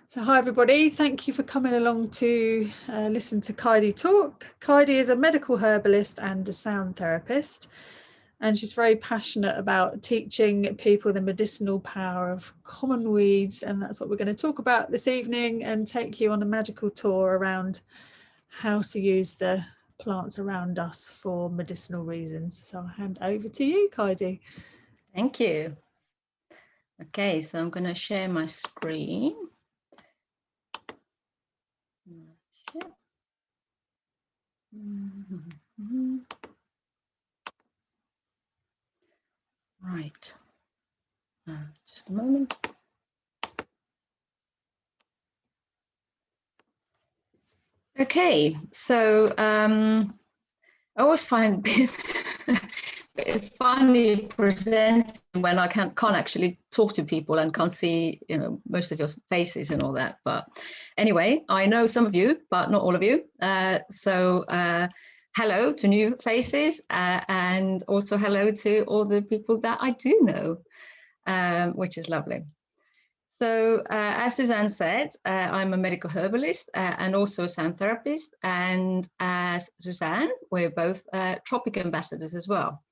So hi everybody, thank you for coming along to listen to Kaidi talk. Kaidi is a medical herbalist and a sound therapist, and she's very passionate about teaching people the medicinal power of common weeds, and that's what we're going to talk about this evening and take you on a magical tour around how to use the plants around us for medicinal reasons. So I'll hand over to you, Kaidi. Thank you. Okay, so I'm going to share my screen. Right, just a moment. Okay, so I always find it funny presents when I can't actually talk to people and can't see, most of your faces and all that. But anyway, I know some of you, but not all of you. So hello to new faces, and also hello to all the people that I do know, which is lovely. So as Suzanne said, I'm a medical herbalist and also a sound therapist. And as Suzanne, we're both tropic ambassadors as well.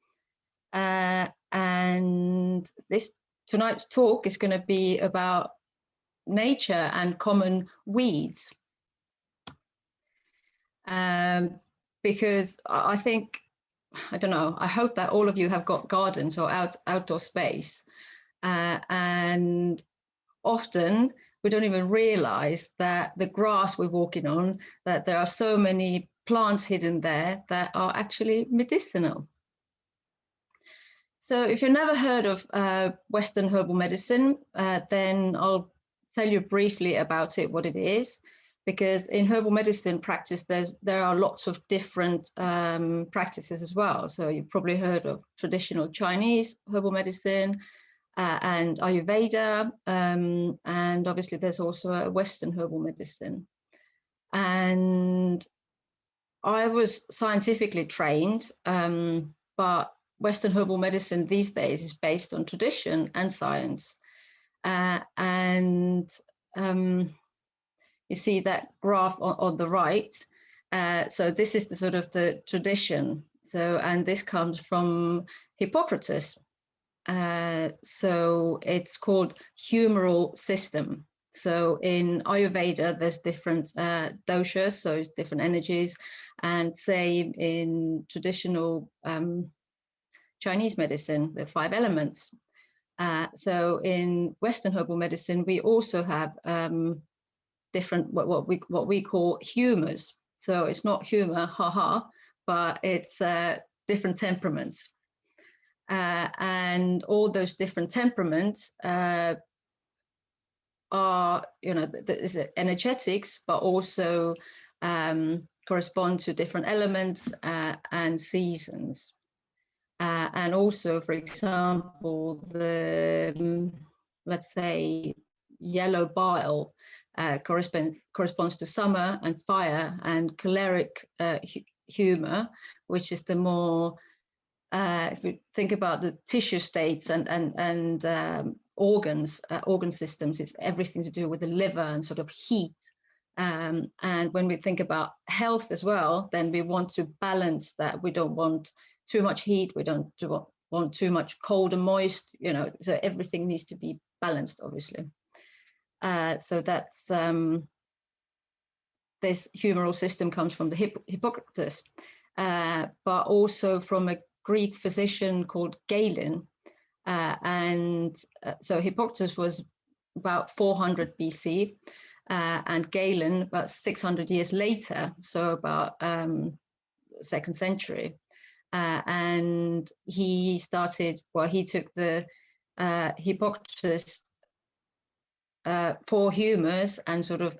And tonight's talk is going to be about nature and common weeds. Because I think, I don't know, I hope that all of you have got gardens or outdoor space. And often we don't even realize that the grass we're walking on, that there are so many plants hidden there that are actually medicinal. So if you've never heard of Western herbal medicine, then I'll tell you briefly about it, what it is, because in herbal medicine practice, there are lots of different practices as well. So you've probably heard of traditional Chinese herbal medicine, and Ayurveda, and obviously there's also a Western herbal medicine. And I was scientifically trained, but Western herbal medicine these days is based on tradition and science. And you see that graph on the right. So this is the sort of the tradition. So, and this comes from Hippocrates. So it's called humoral system. So in Ayurveda, there's different doshas, so it's different energies, and same in traditional Chinese medicine, the 5 elements. So in Western herbal medicine, we also have different what we call humors. So it's not humor, haha, but it's different temperaments. And all those different temperaments are, there's energetics, but also correspond to different elements and seasons. And also, for example, the, let's say, yellow bile corresponds to summer and fire, and choleric humor, which is the more, if you think about the tissue states and organs, organ systems, it's everything to do with the liver and sort of heat. And when we think about health as well, then we want to balance that. We don't want too much heat. We don't want too much cold and moist, so everything needs to be balanced, obviously. So that's, this humoral system comes from the Hippocrates, but also from a Greek physician called Galen. So Hippocrates was about 400 BC, and Galen about 600 years later, so about 2nd century. And he started, he took the Hippocrates 4 humors and sort of,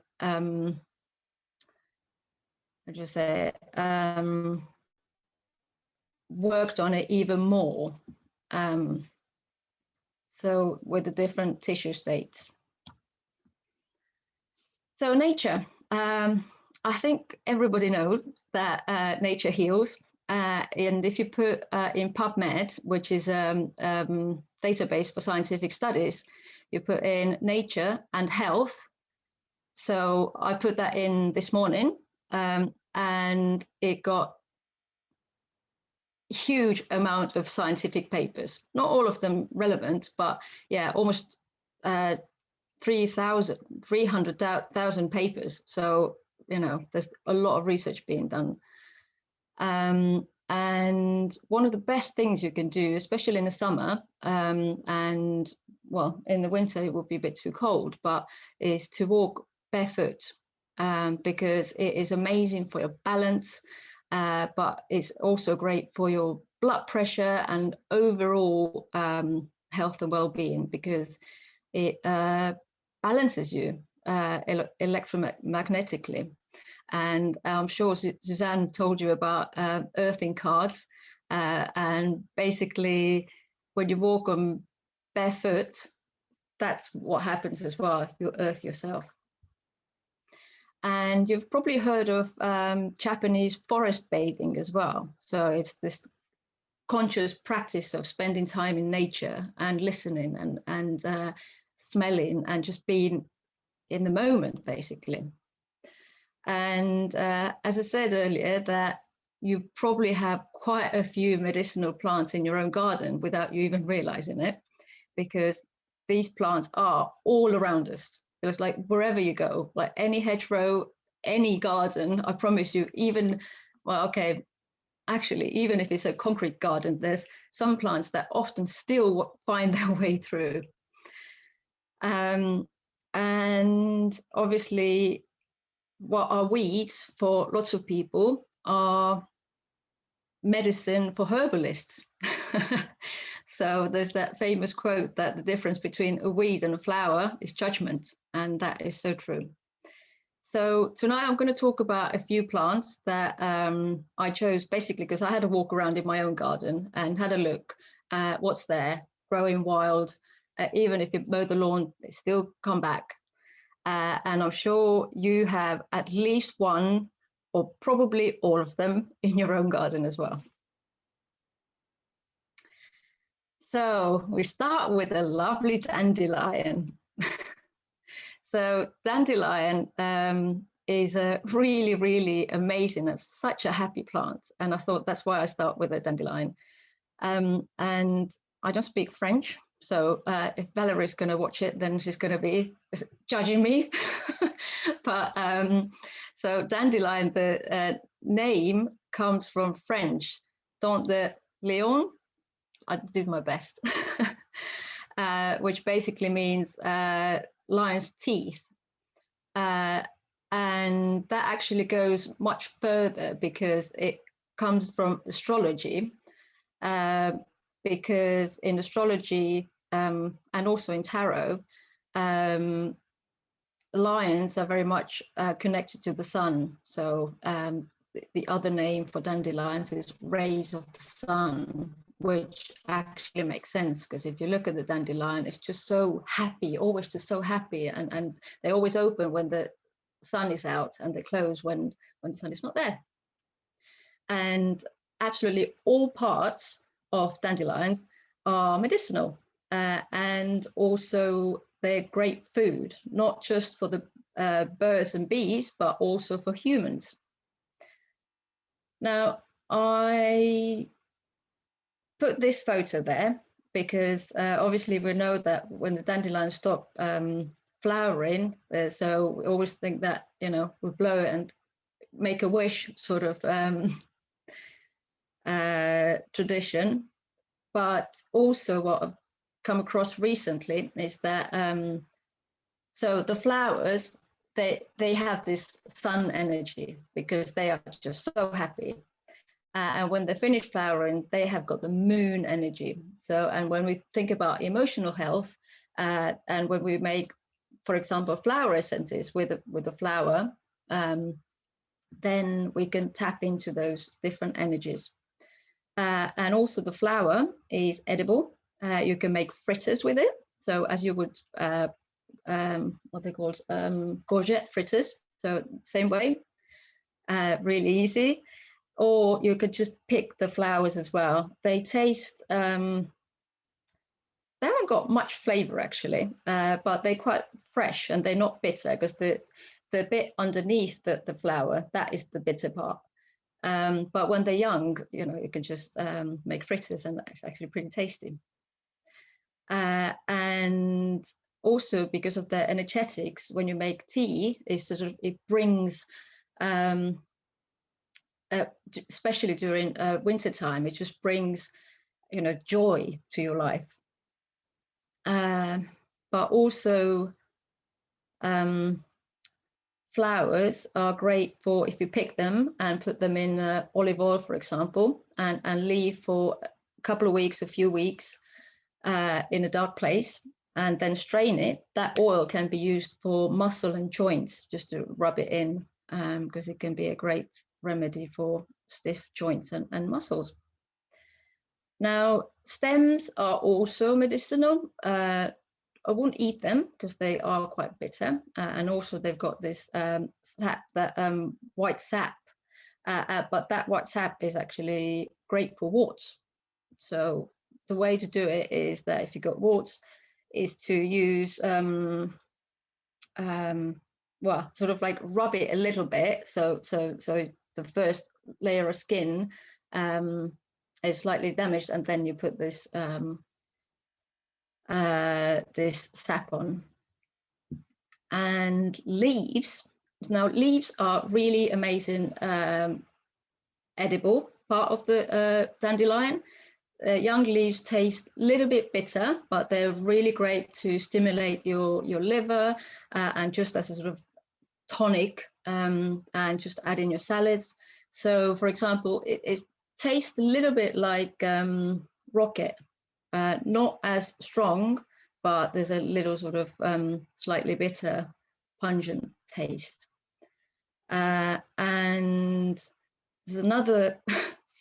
worked on it even more. So with the different tissue states. So nature, I think everybody knows that nature heals. And if you put in PubMed, which is a database for scientific studies, you put in nature and health, So I put that in this morning, and it got huge amount of scientific papers, not all of them relevant, but yeah, almost 300,000 papers. So, you know, there's a lot of research being done. And one of the best things you can do, especially in the summer, and well, in the winter it would be a bit too cold, but is to walk barefoot, because it is amazing for your balance, but it's also great for your blood pressure and overall health and well-being, because it balances you electromagnetically. And I'm sure Suzanne told you about earthing cards, and basically when you walk on barefoot, that's what happens as well. You earth yourself. And you've probably heard of Japanese forest bathing as well. So it's this conscious practice of spending time in nature and listening and smelling and just being in the moment, basically. And as I said earlier, that you probably have quite a few medicinal plants in your own garden without you even realizing it, because these plants are all around us. It's like wherever you go, like any hedgerow, any garden, I promise you, even, well, okay, actually, even if it's a concrete garden, there's some plants that often still find their way through. And obviously, what are weeds for lots of people are medicine for herbalists. So there's that famous quote that the difference between a weed and a flower is judgment, and that is so true. So tonight I'm going to talk about a few plants that I chose basically because I had a walk around in my own garden and had a look at what's there, growing wild. Even if you mow the lawn, they still come back. And I'm sure you have at least one or probably all of them in your own garden as well. So we start with a lovely dandelion. So dandelion is a really, really amazing and such a happy plant. And I thought that's why I start with a dandelion. And I don't speak French. So if Valerie's going to watch it, then she's going to be judging me. But so dandelion, the name comes from French, Dandelion. I did my best, which basically means lion's teeth. And that actually goes much further because it comes from astrology. Because in astrology and also in tarot, lions are very much connected to the sun. So the other name for dandelions is rays of the sun, which actually makes sense, because if you look at the dandelion, it's just so happy, always just so happy, and they always open when the sun is out and they close when the sun is not there. And absolutely all parts of dandelions are medicinal, and also they're great food, not just for the birds and bees, but also for humans. Now, I put this photo there because obviously we know that when the dandelions stop flowering, so we always think that, you know, we blow it and make a wish sort of tradition. But also what I've come across recently is that so the flowers, they have this sun energy because they are just so happy. And when they finish flowering, they have got the moon energy. So, and when we think about emotional health, and when we make, for example, flower essences with a flower, then we can tap into those different energies. And also the flower is edible. You can make fritters with it. So as you would, what they call courgette fritters. So same way, really easy. Or you could just pick the flowers as well. They taste, they're they haven't got much flavor actually, but they're quite fresh and they're not bitter, because the bit underneath the flower, that is the bitter part. But when they're young, you can just make fritters, and it's actually pretty tasty. And also because of the energetics, when you make tea, it brings, especially during winter time, it just brings joy to your life. But also flowers are great for, if you pick them and put them in olive oil, for example, and leave for a couple of weeks, a few weeks in a dark place, and then strain it. That oil can be used for muscle and joints, just to rub it in, because it can be a great remedy for stiff joints and muscles. Now, stems are also medicinal. I won't eat them because they are quite bitter, and also they've got this sap, that white sap, but that white sap is actually great for warts. So the way to do it is that if you've got warts, is to use well, sort of like rub it a little bit, so the first layer of skin is slightly damaged, and then you put this this sap on. And leaves. Now, leaves are really amazing edible part of the dandelion. Young leaves taste a little bit bitter, but they're really great to stimulate your liver, and just as a sort of tonic, and just add in your salads. So, for example, it tastes a little bit like rocket, not as strong, but there's a little sort of slightly bitter, pungent taste. And there's another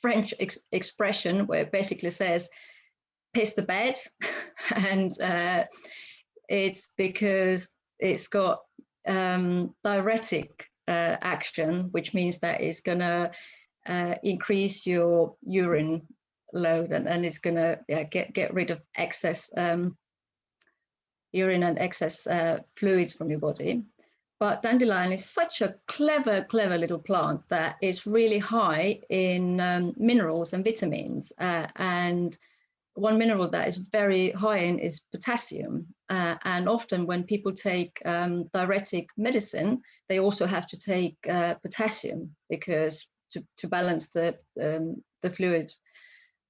French expression where it basically says piss the bed, and it's because it's got diuretic action, which means that it's going to increase your urine load, and it's going to get rid of excess urine and excess fluids from your body. But dandelion is such a clever little plant that is really high in minerals and vitamins. And one mineral that is very high in is potassium. And often when people take diuretic medicine, they also have to take potassium, because to balance the fluid.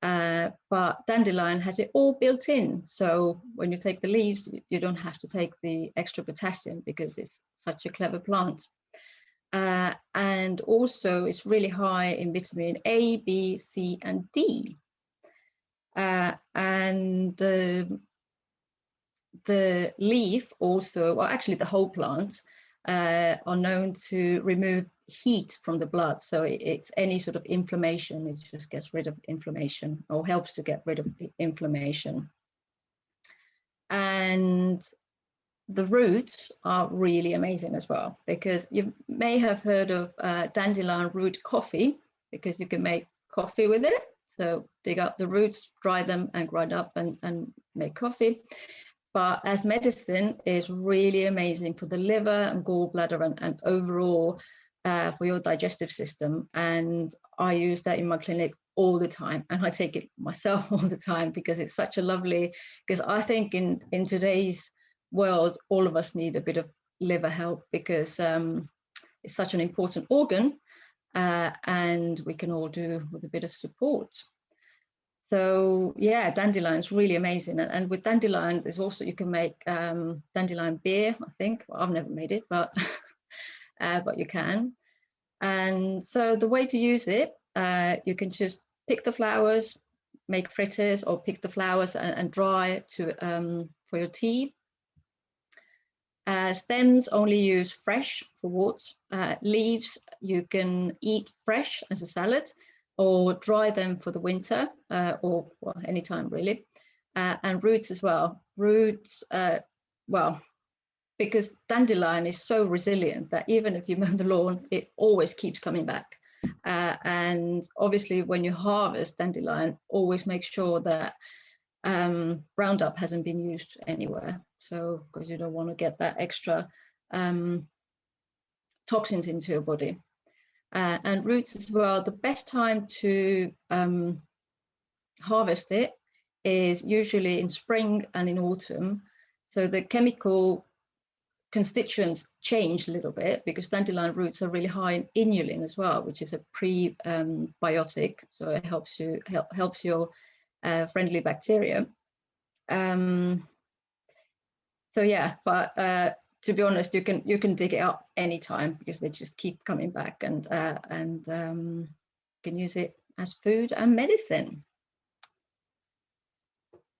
But dandelion has it all built in. So when you take the leaves, you don't have to take the extra potassium, because it's such a clever plant. And also it's really high in vitamin A, B, C, and D. And the leaf also, well, actually the whole plant, are known to remove heat from the blood. So it's any sort of inflammation, it just gets rid of inflammation, or helps to get rid of inflammation. And the roots are really amazing as well, because you may have heard of dandelion root coffee, because you can make coffee with it. So dig up the roots, dry them, and grind up and make coffee. But as medicine, is really amazing for the liver and gallbladder, and overall for your digestive system. And I use that in my clinic all the time, and I take it myself all the time, because it's such a lovely, because I think in today's world, all of us need a bit of liver help, because it's such an important organ, and we can all do with a bit of support. So yeah, dandelion is really amazing. And with dandelion, there's also, you can make dandelion beer, I think. Well, I've never made it, but you can. And so the way to use it, you can just pick the flowers, make fritters, or pick the flowers and dry to for your tea. Stems only use fresh for warts. Leaves you can eat fresh as a salad, or dry them for the winter, or well, anytime really. And roots as well. Roots, well, because dandelion is so resilient that even if you mow the lawn, it always keeps coming back. And obviously when you harvest dandelion, always make sure that Roundup hasn't been used anywhere. So, because you don't want to get that extra toxins into your body. And roots as well, the best time to harvest it is usually in spring and in autumn. So the chemical constituents change a little bit, because dandelion roots are really high in inulin as well, which is a prebiotic. So it helps your friendly bacteria. So yeah, but to be honest, you can dig it up anytime, because they just keep coming back, and can use it as food and medicine.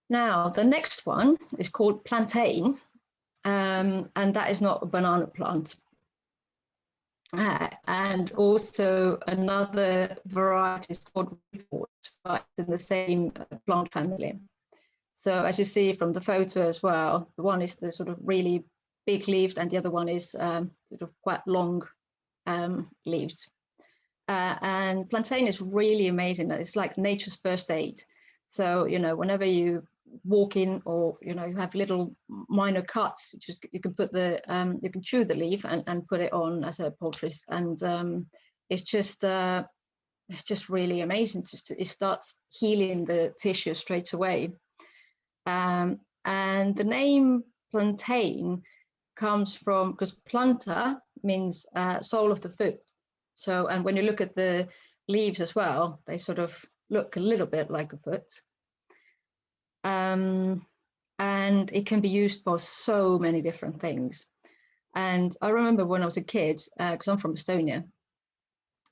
Now, the next one is called plantain, and that is not a banana plant. And also another variety is called ripwort, but in the same plant family. So as you see from the photo as well, the one is the sort of really big leaved, and the other one is sort of quite long leaved. And plantain is really amazing. It's like nature's first aid. So, you know, whenever you walk in, or, you know, you have little minor cuts, you can put the, you can chew the leaf and put it on as a poultice. And it's just really amazing. It starts healing the tissue straight away. And the name plantain comes from, because planta means sole of the foot. So, and when you look at the leaves as well, they sort of look a little bit like a foot. And it can be used for so many different things. And I remember when I was a kid, because I'm from Estonia,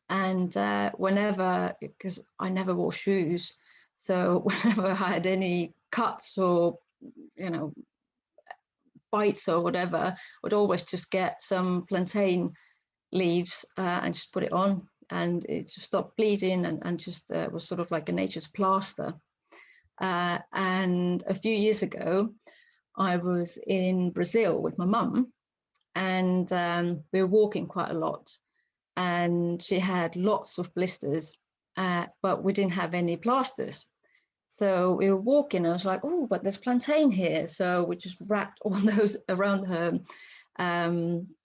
and whenever, because I never wore shoes, so whenever I had any cuts or, you know, bites or whatever, I would always just get some plantain leaves and just put it on, and it just stopped bleeding, and just was sort of like a nature's plaster. And a few years ago, I was in Brazil with my mum, and we were walking quite a lot, and she had lots of blisters, but we didn't have any plasters. So we were walking, and I was like, oh, but there's plantain here. So we just wrapped all those around her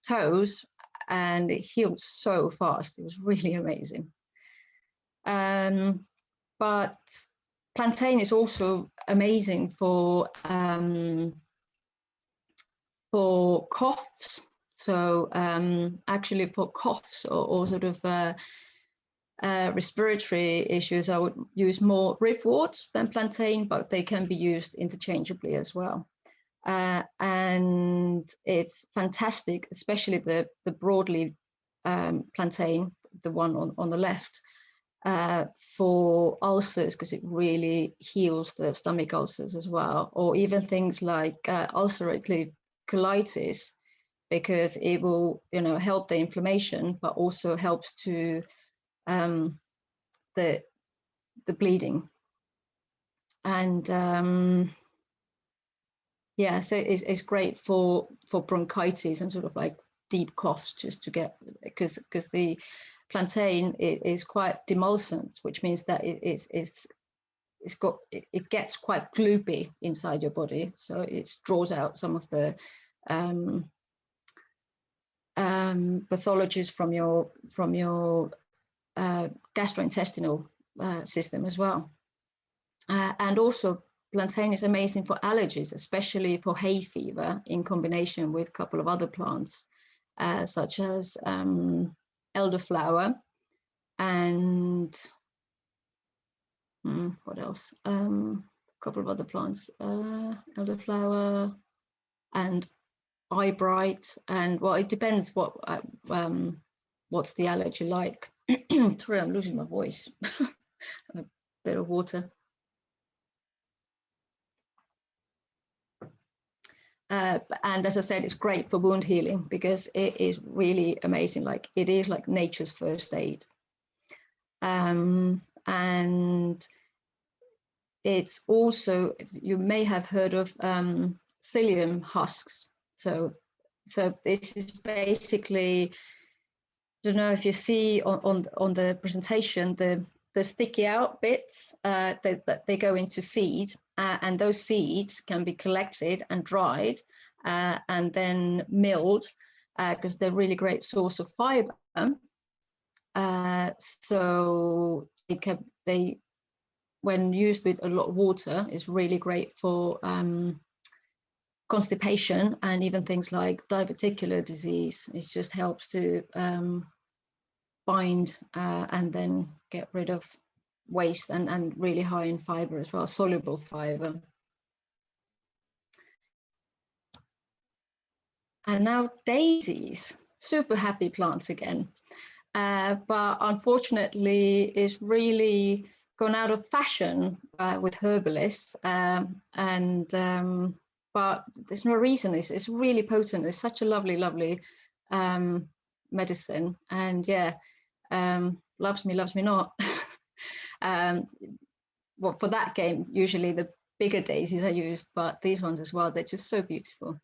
toes, and it healed so fast. It was really amazing. But plantain is also amazing for coughs. So actually for coughs or sort of respiratory issues, I would use more ripworts than plantain, but they can be used interchangeably as well. And it's fantastic, especially the broadleaf plantain, the one on the left, for ulcers, because it really heals the stomach ulcers as well, or even things like ulcerative colitis, because it will, you know, help the inflammation, but also helps to the bleeding. And yeah, so it's great for bronchitis and sort of like deep coughs, just to get, because the plantain is quite demulcent, which means that it gets quite gloopy inside your body, so it draws out some of the pathologies from your gastrointestinal system as well. And also plantain is amazing for allergies, especially for hay fever, in combination with a couple of other plants, such as elderflower and what else? A couple of other plants, elderflower and eyebright, and well, it depends what's the allergy like. Sorry, I'm losing my voice. A bit of water. And as I said, it's great for wound healing, because it is really amazing. Like, it is like nature's first aid. And it's also, you may have heard of psyllium husks. So this is basically, I don't know if you see on the presentation, the the sticky out bits, they go into seed, and those seeds can be collected and dried and then milled, because they're a really great source of fiber. So they, when used with a lot of water, is really great for constipation and even things like diverticular disease. It just helps to bind and then get rid of waste, and really high in fiber as well, soluble fiber. And now daisies, super happy plants again. But unfortunately, it's really gone out of fashion with herbalists. But there's no reason. It's really potent. It's such a lovely, lovely medicine. And yeah, loves me not. Well, for that game, usually the bigger daisies are used, but these ones as well, they're just so beautiful.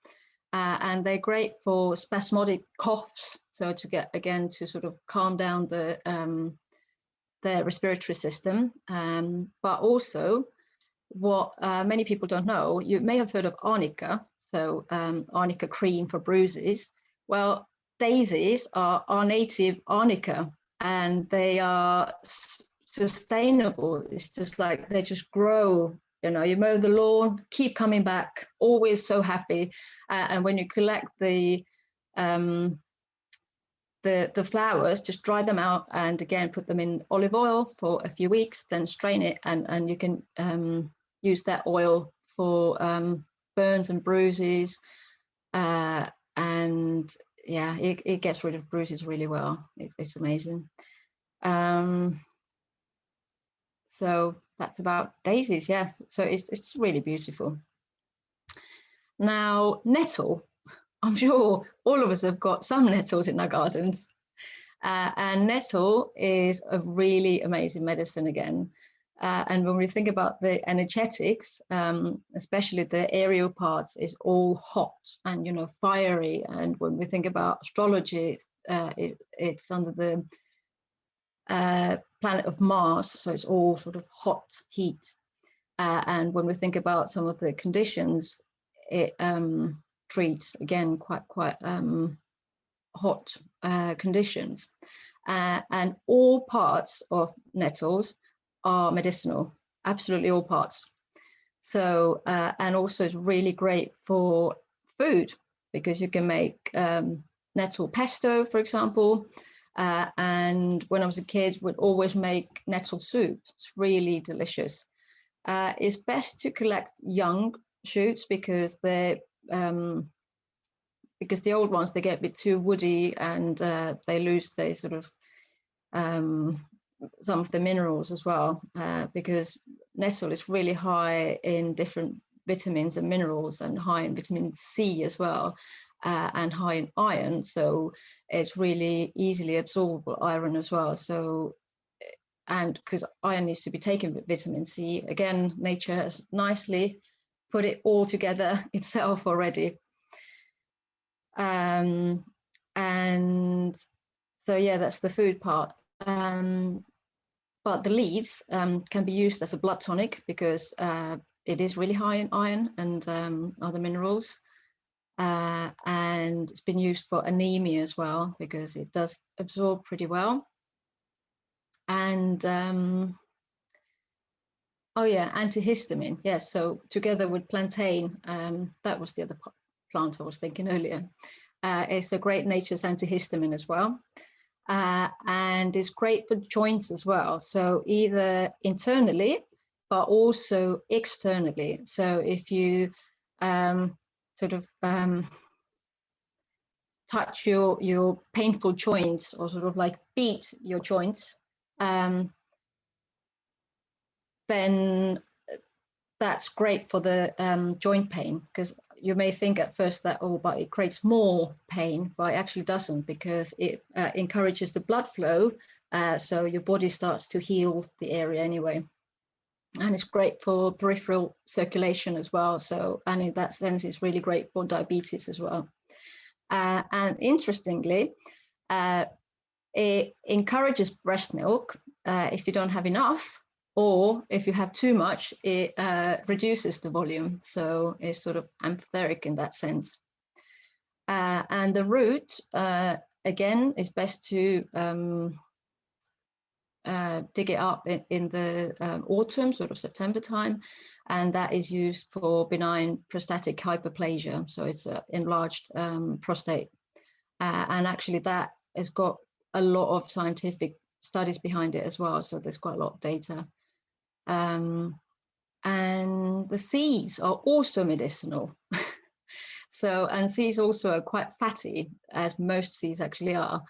And they're great for spasmodic coughs, so to get, again, to sort of calm down the respiratory system. But also, what many people don't know, you may have heard of arnica, so arnica cream for bruises. Well, daisies are our native arnica, and they are sustainable. It's just like they just grow. You know, you mow the lawn, keep coming back, always so happy. And when you collect the flowers, just dry them out and again put them in olive oil for a few weeks, then strain it, and you can use that oil for burns and bruises. And yeah, it gets rid of bruises really well. It's amazing. So that's about daisies, yeah. So it's really beautiful. Now, nettle. I'm sure all of us have got some nettles in our gardens. And nettle is a really amazing medicine again. And when we think about the energetics, especially the aerial parts, is all hot and, you know, fiery. And when we think about astrology, it's under the planet of Mars, so it's all sort of hot heat. And when we think about some of the conditions, it treats, again, quite hot conditions. And all parts of nettles are medicinal, absolutely all parts. So, and also it's really great for food, because you can make nettle pesto, for example. And when I was a kid, we'd always make nettle soup. It's really delicious. It's best to collect young shoots, because they're because the old ones, they get a bit too woody, and they lose their sort of some of the minerals as well, because nettle is really high in different vitamins and minerals, and high in vitamin C as well, and high in iron. So it's really easily absorbable iron as well. So, and because iron needs to be taken with vitamin C, again, nature has nicely put it all together itself already. And so yeah, that's the food part. But the leaves can be used as a blood tonic, because it is really high in iron and other minerals. And it's been used for anemia as well, because it does absorb pretty well. And oh yeah, antihistamine, yes. So together with plantain, that was the other plant I was thinking earlier. It's a great nature's antihistamine as well. And it's great for joints as well. So either internally, but also externally. So if you sort of touch your painful joints, or sort of like beat your joints, then that's great for the joint pain, because you may think at first that, oh, but it creates more pain, but it actually doesn't, because it encourages the blood flow, so your body starts to heal the area anyway. And it's great for peripheral circulation as well. So, and in that sense, it's really great for diabetes as well. And interestingly, it encourages breast milk, if you don't have enough, or if you have too much, it reduces the volume. So it's sort of amphoteric in that sense. And the root, again, is best to dig it up in the autumn, sort of September time. And that is used for benign prostatic hyperplasia. So it's an enlarged prostate. And actually that has got a lot of scientific studies behind it as well. So there's quite a lot of data. And the seeds are also medicinal. So, and seeds also are quite fatty, as most seeds actually are.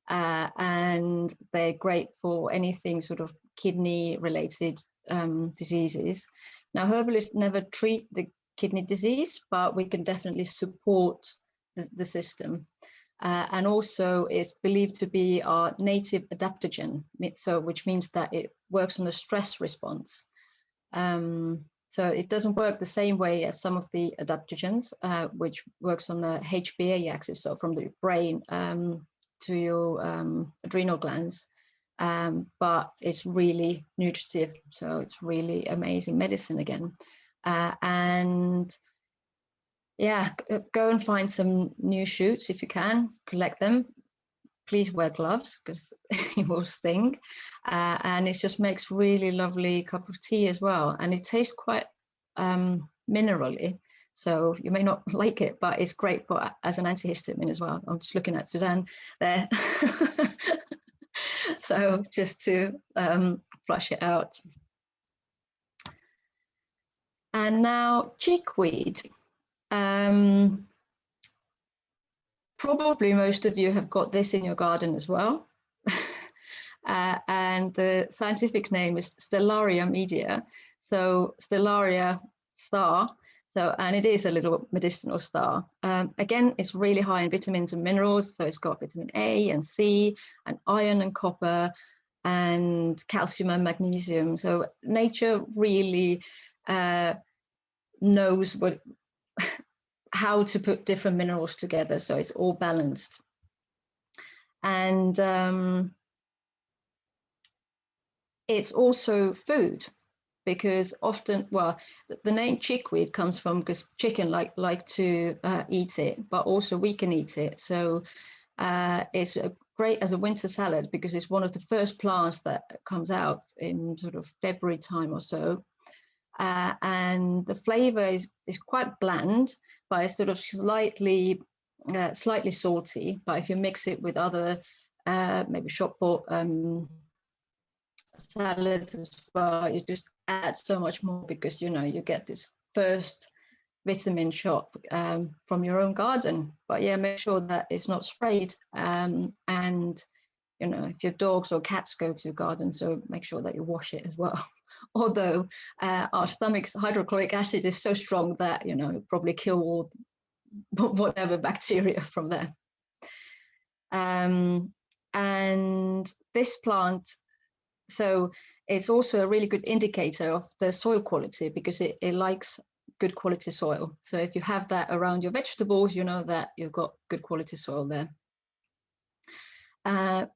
And they're great for anything sort of kidney related diseases. Now, herbalists never treat the kidney disease, but we can definitely support the system. And also it's believed to be our native adaptogen, so which means that it works on the stress response. So it doesn't work the same way as some of the adaptogens, which works on the HPA axis, so from the brain to your adrenal glands, but it's really nutritive, so it's really amazing medicine again. And yeah, go and find some new shoots if you can, collect them. Please wear gloves because it will sting. And it just makes really lovely cup of tea as well. And it tastes quite minerally. So you may not like it, but it's great for as an antihistamine as well. I'm just looking at Suzanne there. So just to flush it out. And now chickweed. Probably most of you have got this in your garden as well. And the scientific name is Stellaria media. So Stellaria star. So, and it is a little medicinal star. Again, it's really high in vitamins and minerals. So it's got vitamin A and C and iron and copper and calcium and magnesium. So nature really knows how to put different minerals together, so it's all balanced. And it's also food, because often, well, the name chickweed comes from because chicken like to eat it, but also we can eat it. So it's great as a winter salad because it's one of the first plants that comes out in sort of February time or so. And the flavor is quite bland, but it's sort of slightly salty. But if you mix it with other maybe shop bought salads as well, you just add so much more because you get this first vitamin shot from your own garden. But yeah, make sure that it's not sprayed. And if your dogs or cats go to your garden, so make sure that you wash it as well. Although our stomach's hydrochloric acid is so strong that it probably kill all whatever bacteria from there. And this plant, so it's also a really good indicator of the soil quality because it likes good quality soil. So if you have that around your vegetables, you know that you've got good quality soil there.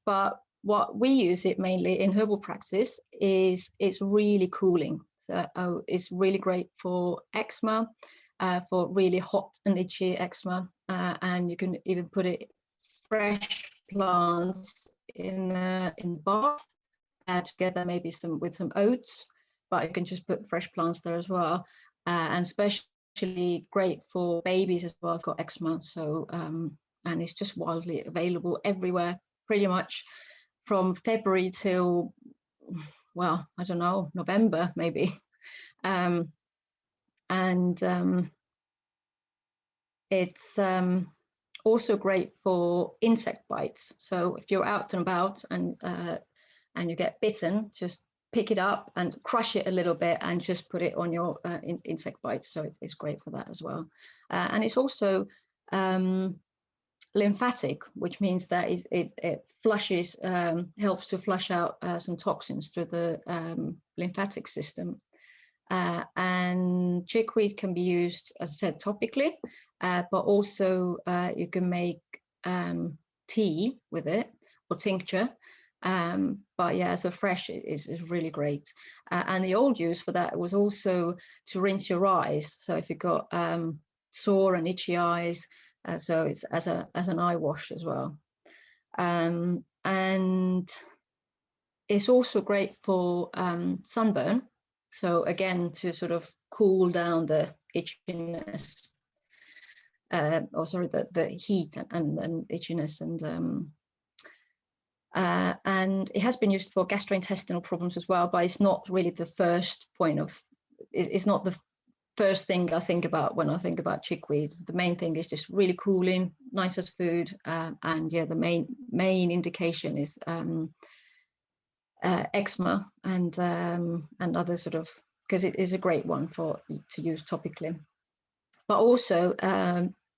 But what we use it mainly in herbal practice is it's really cooling. So it's really great for eczema, for really hot and itchy eczema. And you can even put it fresh plants in bath together, maybe with some oats, but you can just put fresh plants there as well. And especially great for babies as well, got eczema. So, and it's just widely available everywhere, pretty much from February till, well, I don't know, November maybe. It's also great for insect bites. So if you're out and about and you get bitten, just pick it up and crush it a little bit and just put it on your insect bites. So it's great for that as well. And it's also lymphatic, which means that it flushes, helps to flush out some toxins through the lymphatic system. And chickweed can be used, as I said, topically, but also you can make tea with it or tincture. But yeah, so fresh is really great. And the old use for that was also to rinse your eyes. So if you've got sore and itchy eyes, so it's as an eye wash as well. And it's also great for sunburn. So again, to sort of cool down the itchiness, the heat and itchiness, and it has been used for gastrointestinal problems as well, but it's not really the first point of, it's not the first thing I think about when I think about chickweed. The main thing is just really cooling, nice as food, and yeah, the main indication is eczema and other sort of, because it is a great one to use topically. But also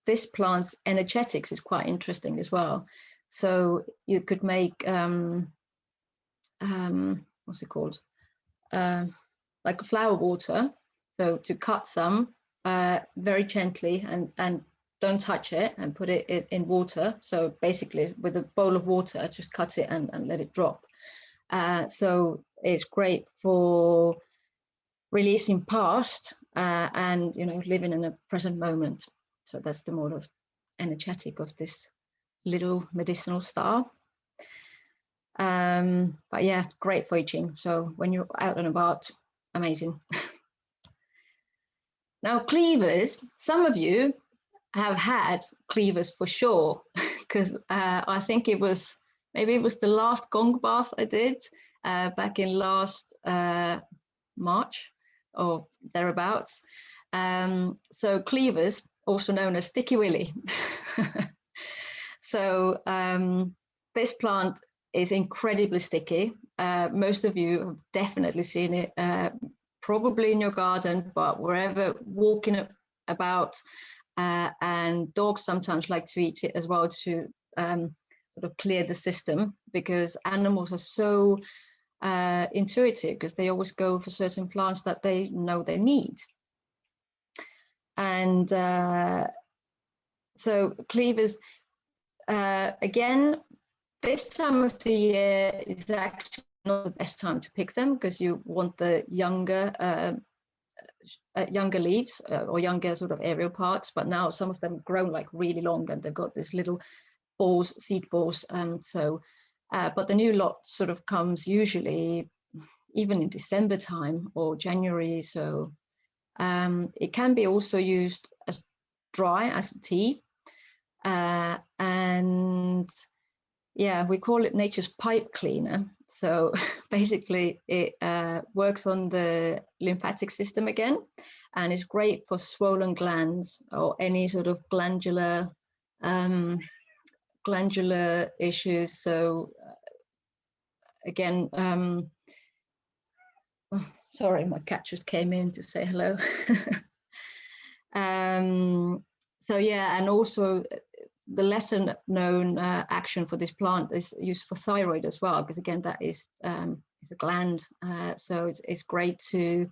this plant's energetics is quite interesting as well. So you could make what's it called, like flower water. So to cut some very gently and don't touch it, and put it in water. So basically with a bowl of water, just cut it and let it drop. So it's great for releasing past and, you know, living in a present moment. So that's the more of energetic of this little medicinal star. But yeah, great for itching. So when you're out and about, amazing. Now, cleavers, some of you have had cleavers for sure, because I think maybe it was the last gong bath I did back in last March or thereabouts. So cleavers, also known as sticky willy. So this plant is incredibly sticky. Most of you have definitely seen it, probably in your garden, but wherever walking about, and dogs sometimes like to eat it as well to sort of clear the system, because animals are so intuitive, because they always go for certain plants that they know they need. And so cleavers, again, this time of the year is actually not the best time to pick them, because you want the younger leaves or younger sort of aerial parts. But now some of them have grown like really long, and they've got this little balls, seed balls. But the new lot sort of comes usually even in December time or January. So it can be also used as dry as tea. And yeah, we call it nature's pipe cleaner. So basically it works on the lymphatic system again, and it's great for swollen glands or any sort of glandular issues. So again, sorry, my cat just came in to say hello. So yeah, and also the lesser known action for this plant is used for thyroid as well, because again, that is a gland. So it's great to,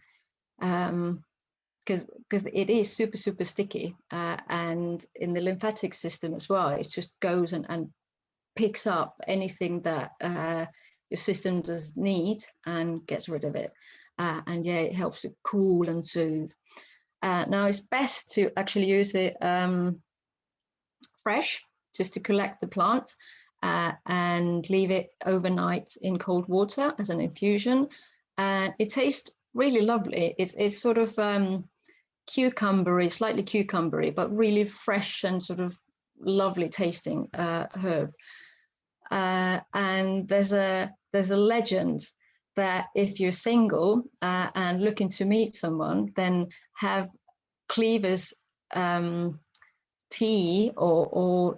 because it is super sticky, and in the lymphatic system as well, it just goes and picks up anything that your system does need and gets rid of it. And yeah, it helps to cool and soothe. Now it's best to actually use it fresh, just to collect the plant and leave it overnight in cold water as an infusion. It tastes really lovely. It's sort of cucumbery, slightly cucumbery, but really fresh and sort of lovely tasting herb. And there's a legend that if you're single and looking to meet someone, then have cleavers tea or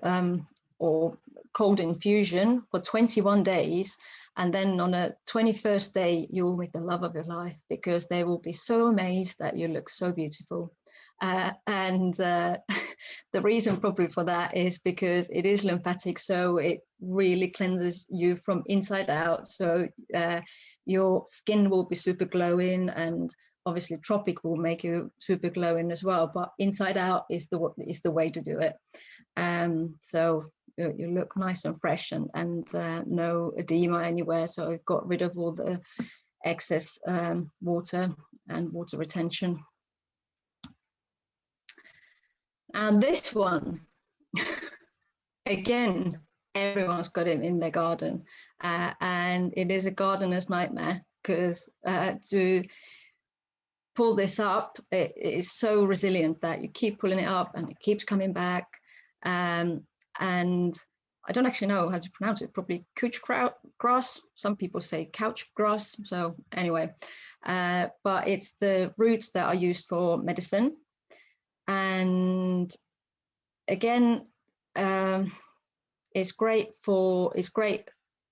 cold infusion for 21 days, and then on a 21st day you'll meet the love of your life, because they will be so amazed that you look so beautiful. And the reason probably for that is because it is lymphatic, so it really cleanses you from inside out. So your skin will be super glowing, and obviously tropic will make you super glowing as well, but inside out is the way to do it. So you look nice and fresh, and no edema anywhere. So I've got rid of all the excess water and water retention. And this one, again, everyone's got it in their garden, and it is a gardener's nightmare, because to pull this up, it is so resilient that you keep pulling it up and it keeps coming back. And I don't actually know how to pronounce it, probably couch grass. Some people say couch grass. So anyway, but it's the roots that are used for medicine. And again, it's great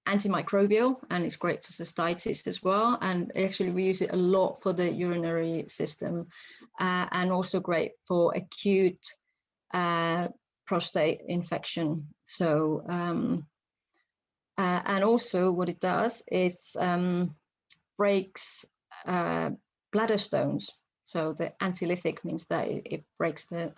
antimicrobial, and it's great for cystitis as well. And actually we use it a lot for the urinary system, and also great for acute prostate infection. So and also what it does is breaks bladder stones. So the antilytic means that it breaks the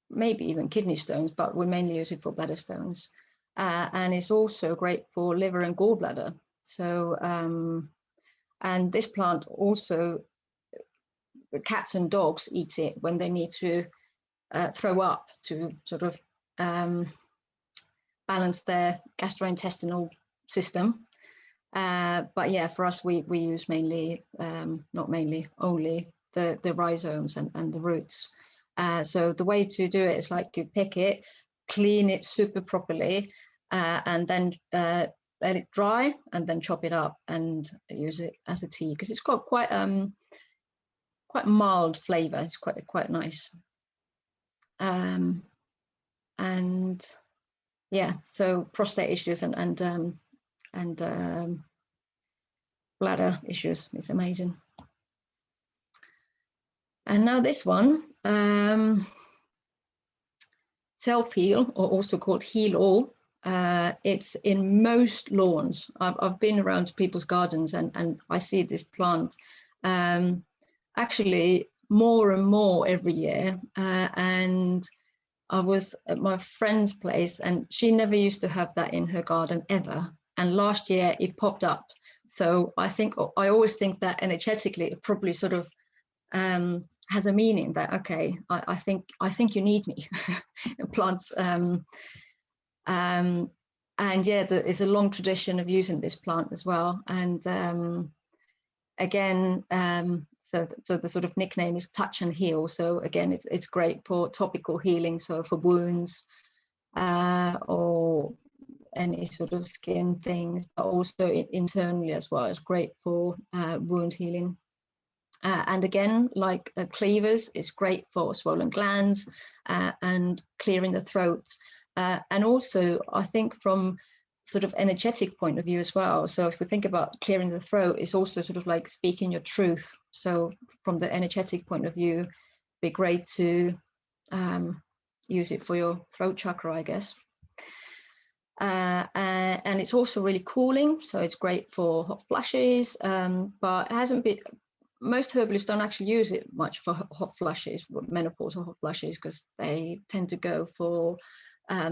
maybe even kidney stones, but we mainly use it for bladder stones. And it's also great for liver and gallbladder. So and this plant also, the cats and dogs eat it when they need to throw up, to sort of balance their gastrointestinal system. But yeah, for us, we use mainly, not mainly, only the rhizomes and the roots. So the way to do it is like you pick it, clean it super properly, and then let it dry, and then chop it up and use it as a tea, because it's got quite mild flavor. It's quite nice. And yeah, so prostate issues and bladder issues is amazing. And now this one, self-heal, or also called heal all. It's in most lawns. I've been around people's gardens, and I see this plant actually more and more every year. And I was at my friend's place, and she never used to have that in her garden ever. And last year it popped up. So I always think that energetically it probably sort of has a meaning that, okay, I think you need me. Plants, and yeah, there is a long tradition of using this plant as well. And again, so the sort of nickname is touch and heal. So again, it's great for topical healing, so for wounds or any sort of skin things, but also internally as well. It's great for wound healing. And again, like cleavers, it's great for swollen glands and clearing the throat. And also, I think from sort of energetic point of view as well. So if we think about clearing the throat, it's also sort of like speaking your truth. So from the energetic point of view, it'd be great to use it for your throat chakra, I guess. And it's also really cooling, so it's great for hot flushes, but it hasn't been, most herbalists don't actually use it much for hot flushes, menopause or hot flushes, because they tend to go for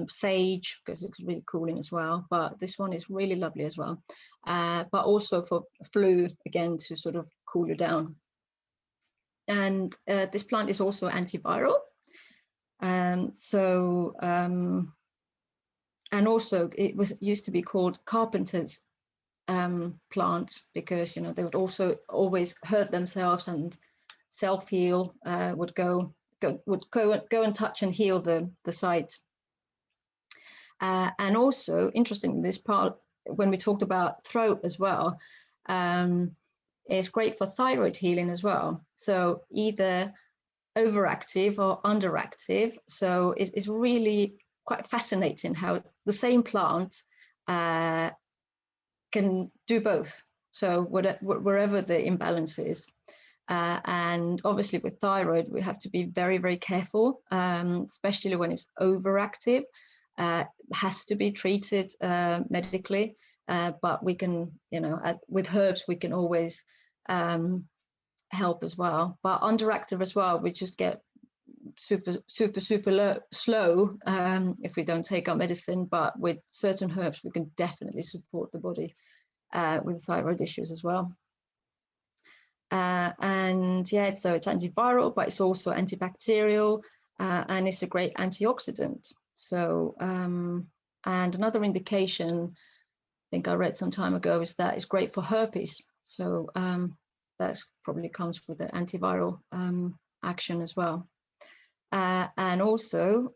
sage, because it's really cooling as well. But this one is really lovely as well, but also for flu, again, to sort of cool you down. And this plant is also antiviral. And also it used to be called carpenter's plant, because, you know, they would also always hurt themselves, and self-heal would go and touch and heal the site. And also, interestingly, this part, when we talked about throat as well, is great for thyroid healing as well. So either overactive or underactive. So it's really quite fascinating how the same plant can do both. So wherever the imbalance is. And obviously with thyroid, we have to be very, very careful, especially when it's overactive. Has to be treated medically, but we can, you know, with herbs, we can always help as well. But underactive as well, we just get super slow if we don't take our medicine, but with certain herbs we can definitely support the body with thyroid issues as well. And yeah, so it's antiviral, but it's also antibacterial, and it's a great antioxidant. So and another indication I think I read some time ago is that it's great for herpes. So that probably comes with the antiviral action as well. And also,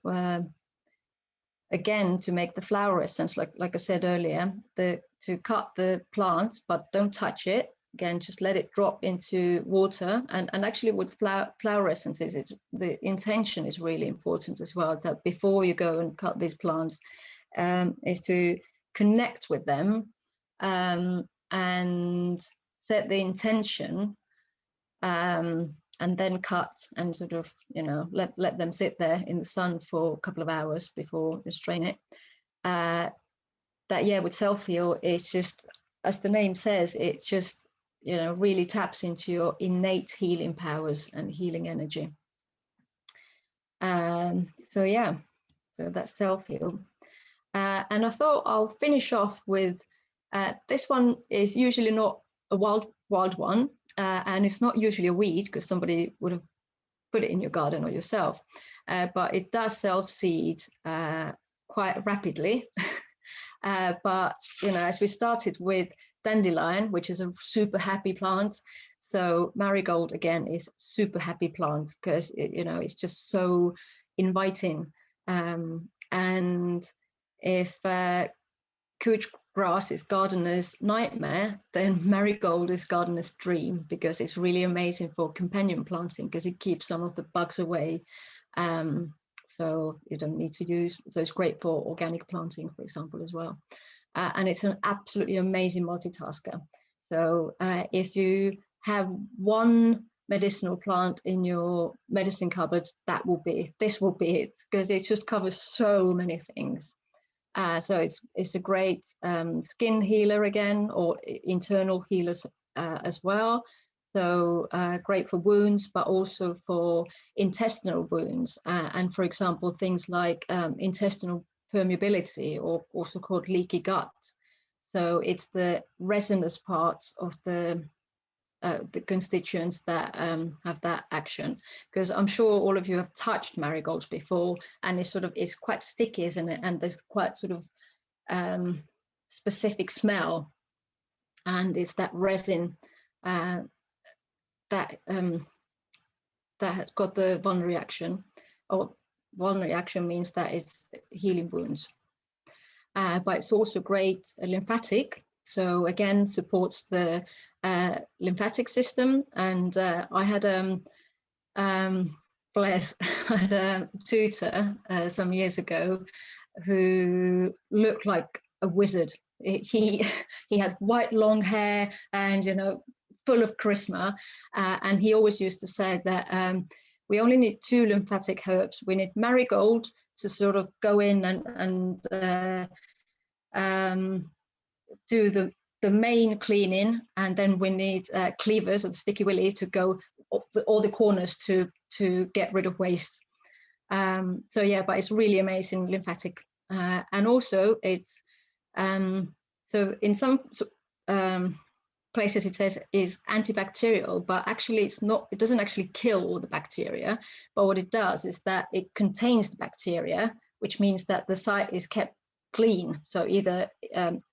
again, to make the flower essence, like I said earlier, to cut the plant, but don't touch it. Again, just let it drop into water. And actually with flower essences, the intention is really important as well, that before you go and cut these plants, is to connect with them and set the intention, and then cut and sort of, let them sit there in the sun for a couple of hours before you strain it. That, yeah, with self-heal, it's just, as the name says, it's just, really taps into your innate healing powers and healing energy. So yeah, so that's self-heal. And I thought I'll finish off with, this one is usually not a wild one, and it's not usually a weed because somebody would have put it in your garden or yourself, but it does self-seed quite rapidly. But, as we started with Dandelion, which is a super happy plant, so marigold again is super happy plant because it's just so inviting. And if couch grass is gardener's nightmare, then marigold is gardener's dream, because it's really amazing for companion planting because it keeps some of the bugs away. So you don't need to use, so it's great for organic planting, for example, as well. And it's an absolutely amazing multitasker. So if you have one medicinal plant in your medicine cupboard, this will be it, because it just covers so many things. So it's a great skin healer again, or internal healers as well. So great for wounds, but also for intestinal wounds. And for example, things like intestinal permeability, or also called leaky gut. So it's the resinous parts of the constituents that have that action, because I'm sure all of you have touched marigolds before, and it's quite sticky, isn't it? And there's quite sort of specific smell, and it's that resin that has got the one reaction. Or one reaction means that it's healing wounds, but it's also great lymphatic. So again, supports the lymphatic system. And I had I had a tutor some years ago who looked like a wizard. He had white long hair and full of charisma, and he always used to say that we only need 2 lymphatic herbs. We need marigold to sort of go in and do the main cleaning, and then we need cleavers, or the sticky willy, to go all the corners to get rid of waste. So yeah, but it's really amazing lymphatic, and also it's so in some places it says is antibacterial, but actually it's not. It doesn't actually kill all the bacteria, but what it does is that it contains the bacteria, which means that the site is kept clean, so either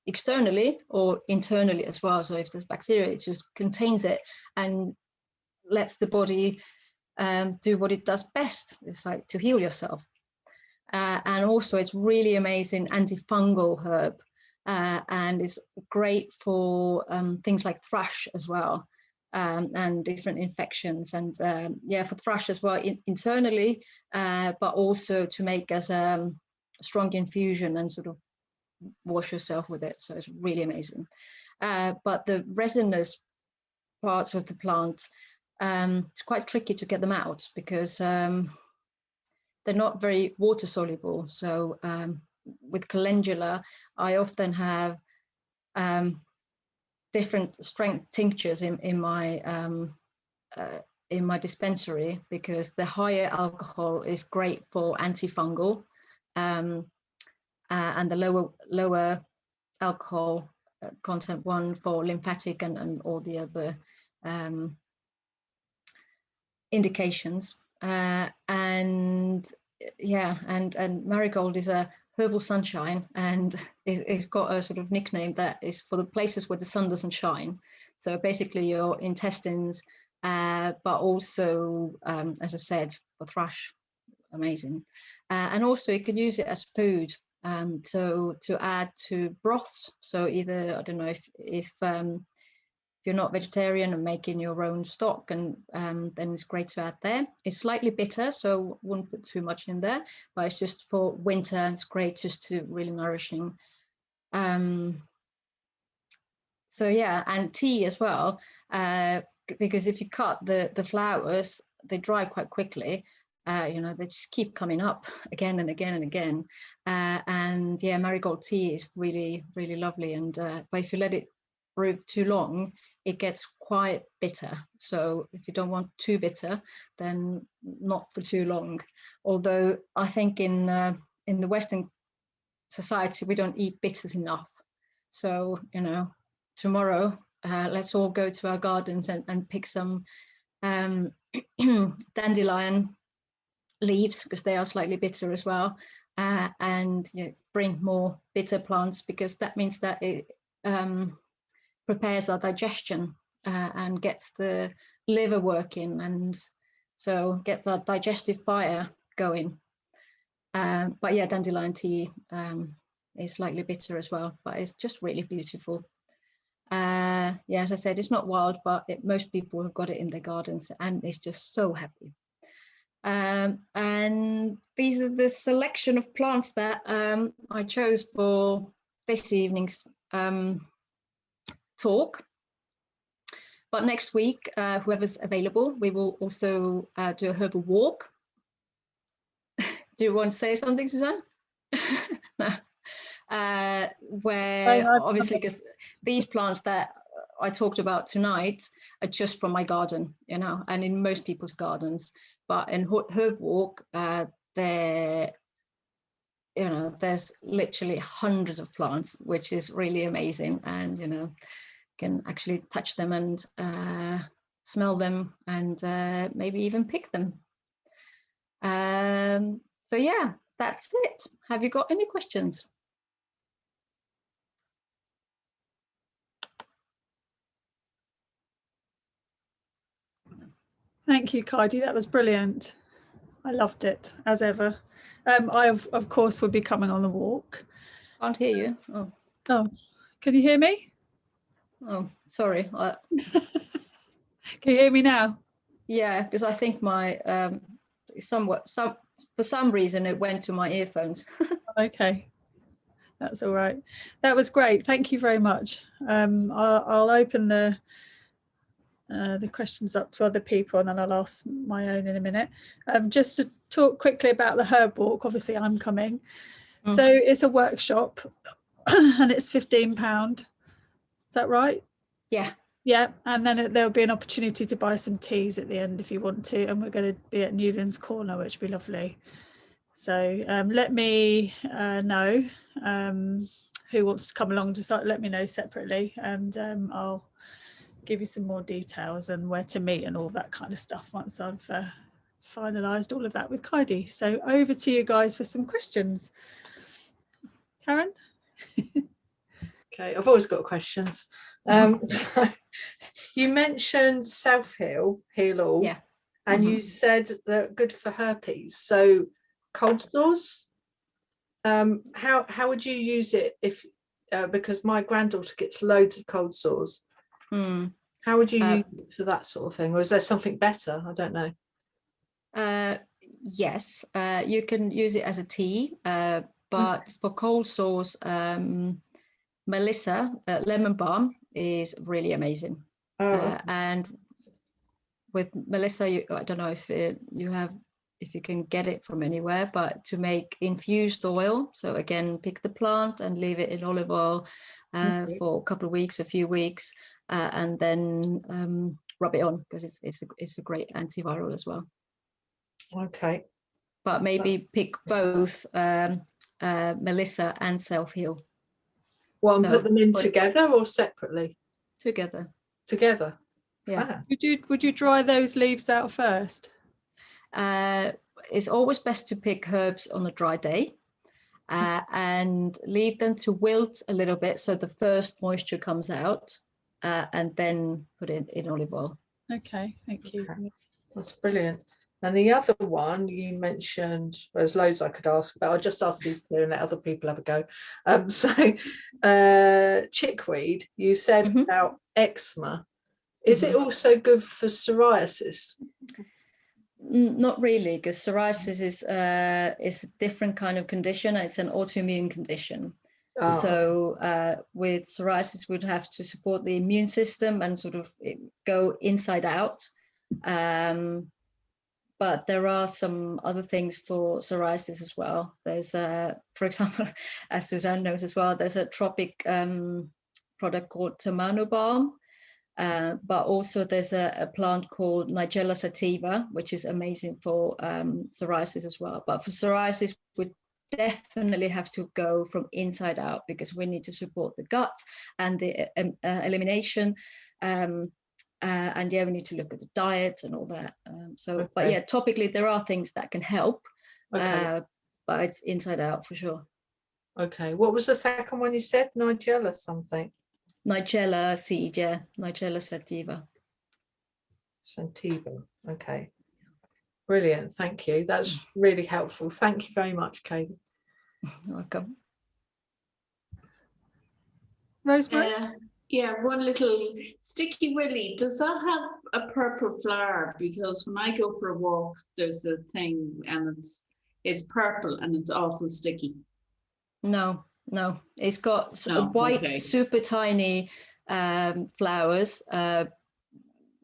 externally or internally as well. So if there's bacteria, it just contains it and lets the body do what it does best. It's like to heal yourself. And also it's really amazing antifungal herb, and it's great for things like thrush as well, and different infections. And yeah, for thrush as well, internally, but also to make as a strong infusion and sort of wash yourself with it. So it's really amazing. But the resinous parts of the plant, it's quite tricky to get them out, because they're not very water soluble. So with calendula, I often have different strength tinctures in my in my dispensary, because the higher alcohol is great for antifungal, and the lower alcohol content one for lymphatic and all the other indications. And yeah, and marigold is a herbal sunshine, and it's got a sort of nickname that is for the places where the sun doesn't shine. So basically your intestines, but also, as I said, for thrush, amazing. And also you can use it as food, so to add to broths. So either, I don't know, if you're not vegetarian and making your own stock, and then it's great to add there. It's slightly bitter, so wouldn't put too much in there, but it's just for winter. It's great, just to really nourishing. So yeah, and tea as well, because if you cut the flowers, they dry quite quickly. You know, they just keep coming up again and again and again. And yeah, marigold tea is really, really lovely. And but if you let it brew too long, it gets quite bitter. So if you don't want too bitter, then not for too long. Although I think in the Western society, we don't eat bitters enough. So, you know, tomorrow, let's all go to our gardens and pick some dandelion leaves, because they are slightly bitter as well, and you know, bring more bitter plants, because that means that it prepares our digestion, and gets the liver working, and so gets our digestive fire going. But yeah, dandelion tea is slightly bitter as well, but it's just really beautiful. Yeah, as I said, it's not wild, but most people have got it in their gardens, and it's just so happy. And these are the selection of plants that I chose for this evening's talk. But next week, whoever's available, we will also do a herbal walk. Do you want to say something, Suzanne? No. Where obviously, because these plants that I talked about tonight are just from my garden, you know, and in most people's gardens. But in herb walk, there, you know, there's literally hundreds of plants, which is really amazing. And you know, can actually touch them and smell them, and maybe even pick them. So yeah, that's it. Have you got any questions? Thank you, Kaidi. That was brilliant. I loved it, as ever. I, of course, will be coming on the walk. Can't hear you. Oh, can you hear me? Oh, sorry. Can you hear me now? Yeah, because I think my for some reason it went to my earphones. Okay, that's all right. That was great. Thank you very much. I'll open the questions up to other people, and then I'll ask my own in a minute. Just to talk quickly about the herb walk. Obviously, I'm coming. So it's a workshop, and it's £15. Is that right? Yeah. Yeah, and then there'll be an opportunity to buy some teas at the end if you want to, and we're going to be at Newlands Corner, which will be lovely. So let me know who wants to come along. Just let me know separately, and I'll give you some more details and where to meet and all that kind of stuff once I've finalised all of that with Kaidi. So over to you guys for some questions. Karen? Okay, I've always got questions. You mentioned self-heal, heal all, Yeah. and you said that good for herpes. So cold sores, how would you use it if, because my granddaughter gets loads of cold sores. How would you use it for that sort of thing? Or is there something better? I don't know. Yes, you can use it as a tea, but for cold sores, Melissa, lemon balm is really amazing. And with Melissa, I don't know if if you can get it from anywhere, but to make infused oil. So again, pick the plant and leave it in olive oil for a couple of weeks, a few weeks, and then rub it on, because it's a great antiviral as well. Okay. But maybe pick both Melissa and Self-Heal. Well, and So put them in together or separately? Together. Together. Yeah. Fab. Would you dry those leaves out first? It's always best to pick herbs on a dry day and leave them to wilt a little bit so the first moisture comes out, and then put it in olive oil. Okay, thank you. Okay. That's brilliant. And the other one you mentioned, there's loads I could ask about. I'll just ask these two and let other people have a go. Chickweed, you said about eczema. Is it also good for psoriasis? Not really, because psoriasis is a different kind of condition. It's an autoimmune condition. Oh. So with psoriasis, we'd have to support the immune system and sort of go inside out. But there are some other things for psoriasis as well. There's, for example, as Suzanne knows as well, there's a tropic product called Balm. But also there's a plant called Nigella sativa, which is amazing for psoriasis as well. But for psoriasis, we definitely have to go from inside out, because we need to support the gut and the elimination. And yeah, we need to look at the diet and all that. Okay. But yeah, topically there are things that can help, but it's inside out for sure. Okay. What was the second one you said? Nigella something? Nigella seed, yeah. Nigella sativa. Sativa. Okay. Brilliant. Thank you. That's really helpful. Thank you very much, Kaidi. You're welcome. Rosemary? Yeah, one little sticky willy. Does that have a purple flower? Because when I go for a walk, there's a thing and it's purple and it's awful sticky. No, it's got white, super tiny flowers.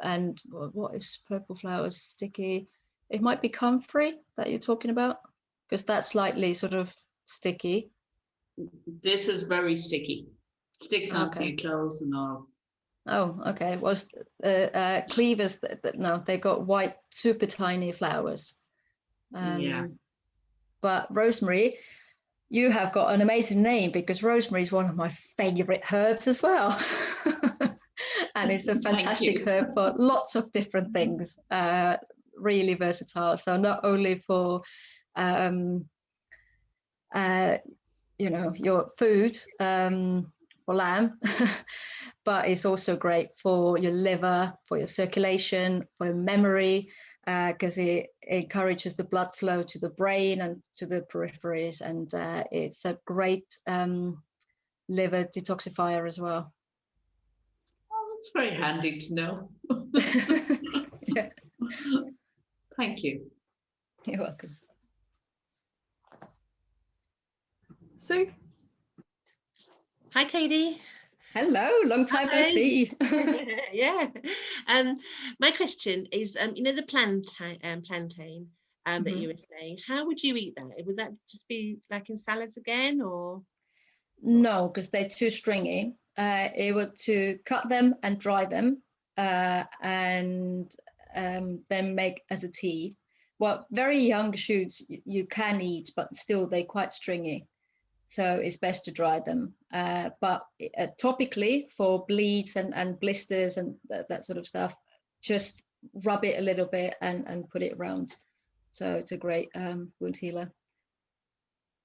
And what is purple flowers sticky? It might be comfrey that you're talking about, because that's slightly sort of sticky. This is very sticky. Sticks onto your clothes and all. Oh, okay. Well, cleavers, no, they got white, super tiny flowers. Yeah. But rosemary, you have got an amazing name, because rosemary is one of my favorite herbs as well. And it's a fantastic herb for lots of different things. Really versatile. So not only for your food, for lamb, but it's also great for your liver, for your circulation, for your memory, because it encourages the blood flow to the brain and to the peripheries, and it's a great liver detoxifier as well. Oh, that's very handy to know. Yeah. Thank you. You're welcome. Sue? Hi, Kaidi. Hello, long time no see. Yeah. My question is, the plantain that you were saying, how would you eat that? Would that just be like in salads again, or? No, because they're too stringy. It would to cut them and dry them, and then make as a tea. Well, very young shoots you can eat, but still they're quite stringy. So it's best to dry them. But topically for bleeds and blisters and that sort of stuff, just rub it a little bit and put it around. So it's a great wound healer.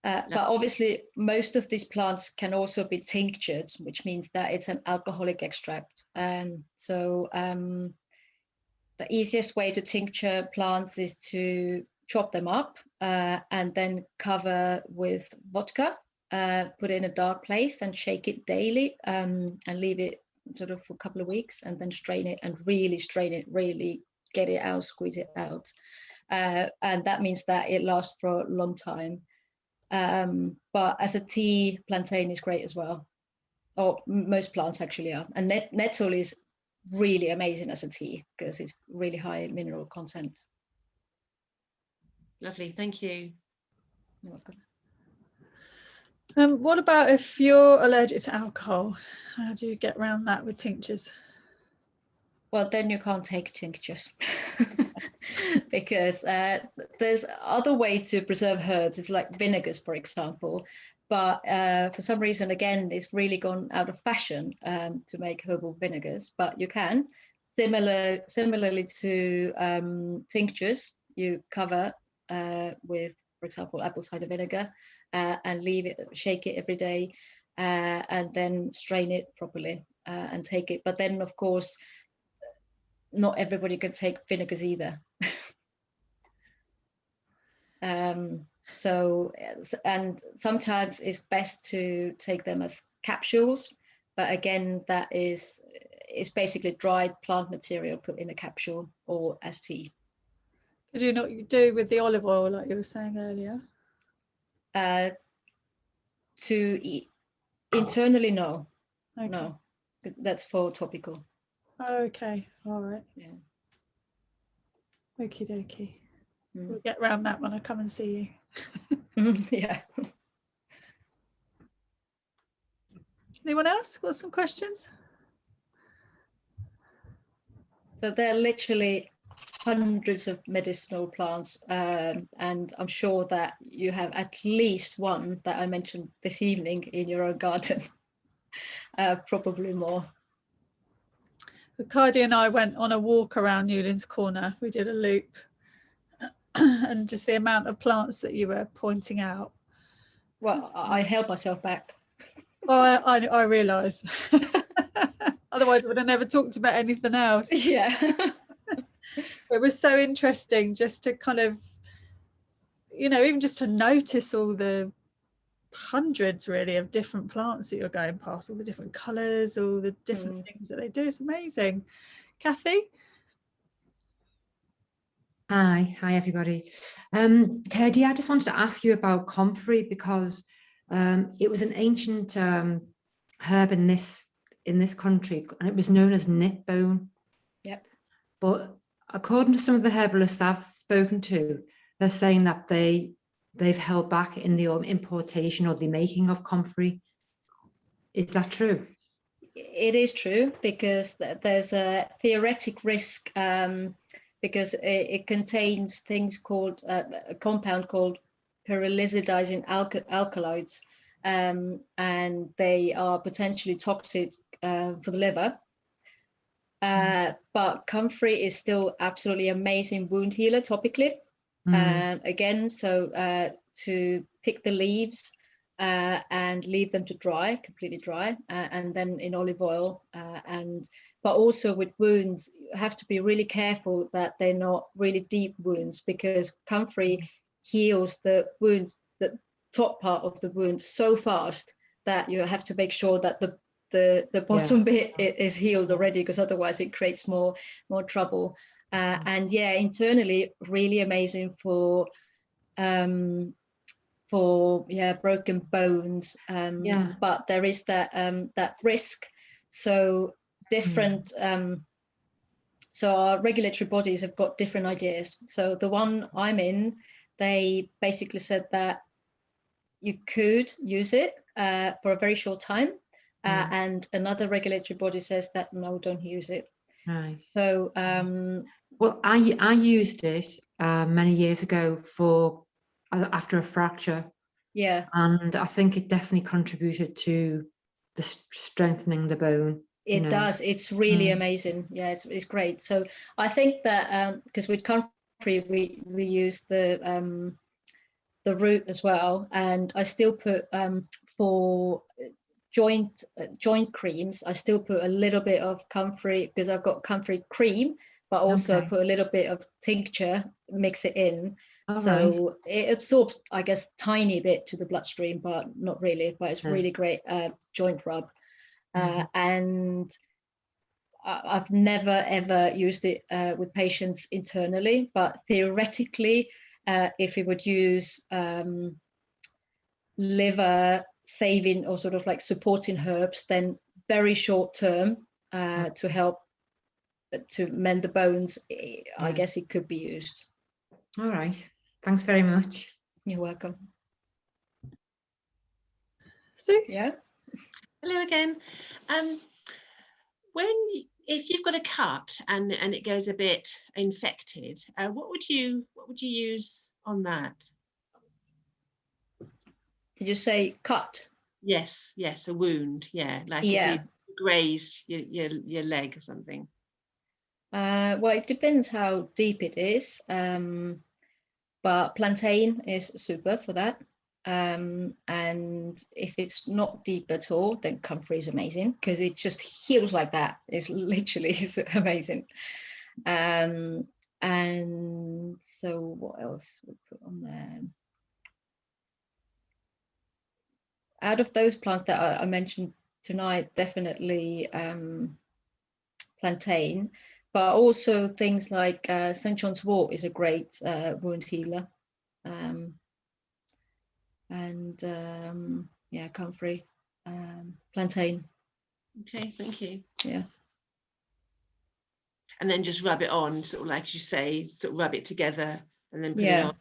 But obviously, most of these plants can also be tinctured, which means that it's an alcoholic extract. So the easiest way to tincture plants is to chop them up and then cover with vodka, put it in a dark place and shake it daily, and leave it sort of for a couple of weeks, and then strain it and really strain it, really get it out, squeeze it out. And that means that it lasts for a long time. But as a tea, plantain is great as well. Or most plants actually are. And nettle is really amazing as a tea because it's really high mineral content. Lovely, thank you. You're welcome. What about if you're allergic to alcohol? How do you get around that with tinctures? Well, then you can't take tinctures because there's other way to preserve herbs. It's like vinegars, for example. But for some reason, again, it's really gone out of fashion to make herbal vinegars. But you can, similarly to tinctures, you cover with, for example, apple cider vinegar and leave it, shake it every day, and then strain it properly and take it. But then, of course, not everybody can take vinegars either. So, and sometimes it's best to take them as capsules, but again, that is basically dried plant material put in a capsule or as tea. Could you not do with the olive oil like you were saying earlier? To eat internally, no. Okay. No, that's for topical. Okay, all right. Yeah. Okie dokie. We'll get around that when I come and see you. Yeah. Anyone else got some questions? So there are literally hundreds of medicinal plants, and I'm sure that you have at least one that I mentioned this evening in your own garden, probably more. Kaidi and I went on a walk around Newlands Corner. We did a loop, and just the amount of plants that you were pointing out. Well, I held myself back. Well, I realise. Otherwise, I would have never talked about anything else. Yeah. It was so interesting just to kind of, even just to notice all the hundreds really of different plants that you're going past, all the different colours, all the different things that they do. It's amazing. Kathy? Hi everybody. Kaidi, I just wanted to ask you about comfrey, because it was an ancient herb in this country, and it was known as nip bone. Yep. But according to some of the herbalists I've spoken to, they're saying that they've held back in the importation or the making of comfrey. Is that true? It is true, because there's a theoretic risk, because it contains things called a compound called pyrrolizidizing alkaloids, and they are potentially toxic for the liver. But comfrey is still absolutely amazing wound healer topically. Again, so to pick the leaves and leave them to dry, completely dry, and then in olive oil, but also with wounds, you have to be really careful that they're not really deep wounds, because comfrey heals the wounds, the top part of the wound, so fast that you have to make sure that the bottom bit is healed already, because otherwise it creates more trouble. And yeah, internally really amazing for broken bones, but there is that risk. So different so our regulatory bodies have got different ideas. So the one I'm in, they basically said that you could use it for a very short time, and another regulatory body says that no, don't use it. Right. So well, I used it many years ago for after a fracture. Yeah. And I think it definitely contributed to the strengthening the bone. It does. It's really amazing. Yeah, it's great. So I think that because with comfrey we use the root as well, and I still put for joint creams, I still put a little bit of comfrey, because I've got comfrey cream, but also I put a little bit of tincture, mix it in. So it absorbs, I guess, tiny bit to the bloodstream, but not really. But it's really great joint rub. And I've never ever used it with patients internally, but theoretically, if we would use liver saving or sort of like supporting herbs, then very short term to help to mend the bones, I guess it could be used. All right. Thanks very much. You're welcome. Sue? Yeah. Hello again. When if you've got a cut and it goes a bit infected, what would you use on that? Did you say cut? Yes, a wound. Yeah, like if you grazed your leg or something. Well, it depends how deep it is, but Plantain is super for that. And if it's not deep at all, then Comfrey is amazing because it just heals like that. It's literally amazing. And so what else we put on there? Out of those plants that I mentioned tonight, definitely Plantain, but also things like St. John's wort is a great wound healer. Yeah, Comfrey, Plantain. Okay, thank you. Yeah. And then just rub it on, sort of like you say, sort of rub it together and then put it on.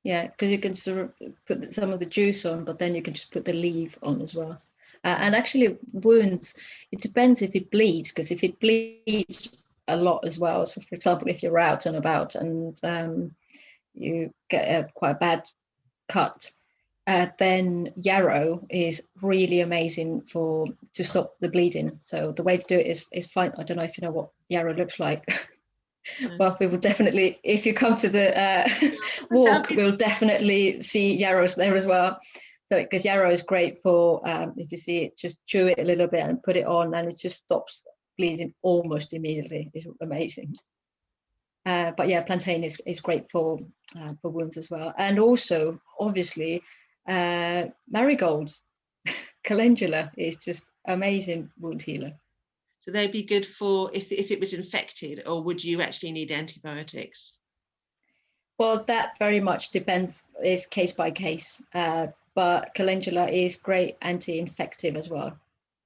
Yeah, because you can sort of put some of the juice on, but then you can just put the leaf on as well. And actually wounds, it depends if it bleeds, because if it bleeds a lot as well, so for example, if you're out and about and you get quite a bad cut, then yarrow is really amazing to stop the bleeding. So the way to do it is fine. I don't know if you know what yarrow looks like. Well, we will definitely, if you come to the walk, we'll definitely see yarrows there as well. So because yarrow is great for, if you see it, just chew it a little bit and put it on, and it just stops bleeding almost immediately. It's amazing. But yeah, Plantain is great for wounds as well. And also, obviously, marigold, calendula is just amazing wound healer. So they'd be good for if it was infected, or would you actually need antibiotics? Well, that very much depends, is case by case. But calendula is great anti-infective as well.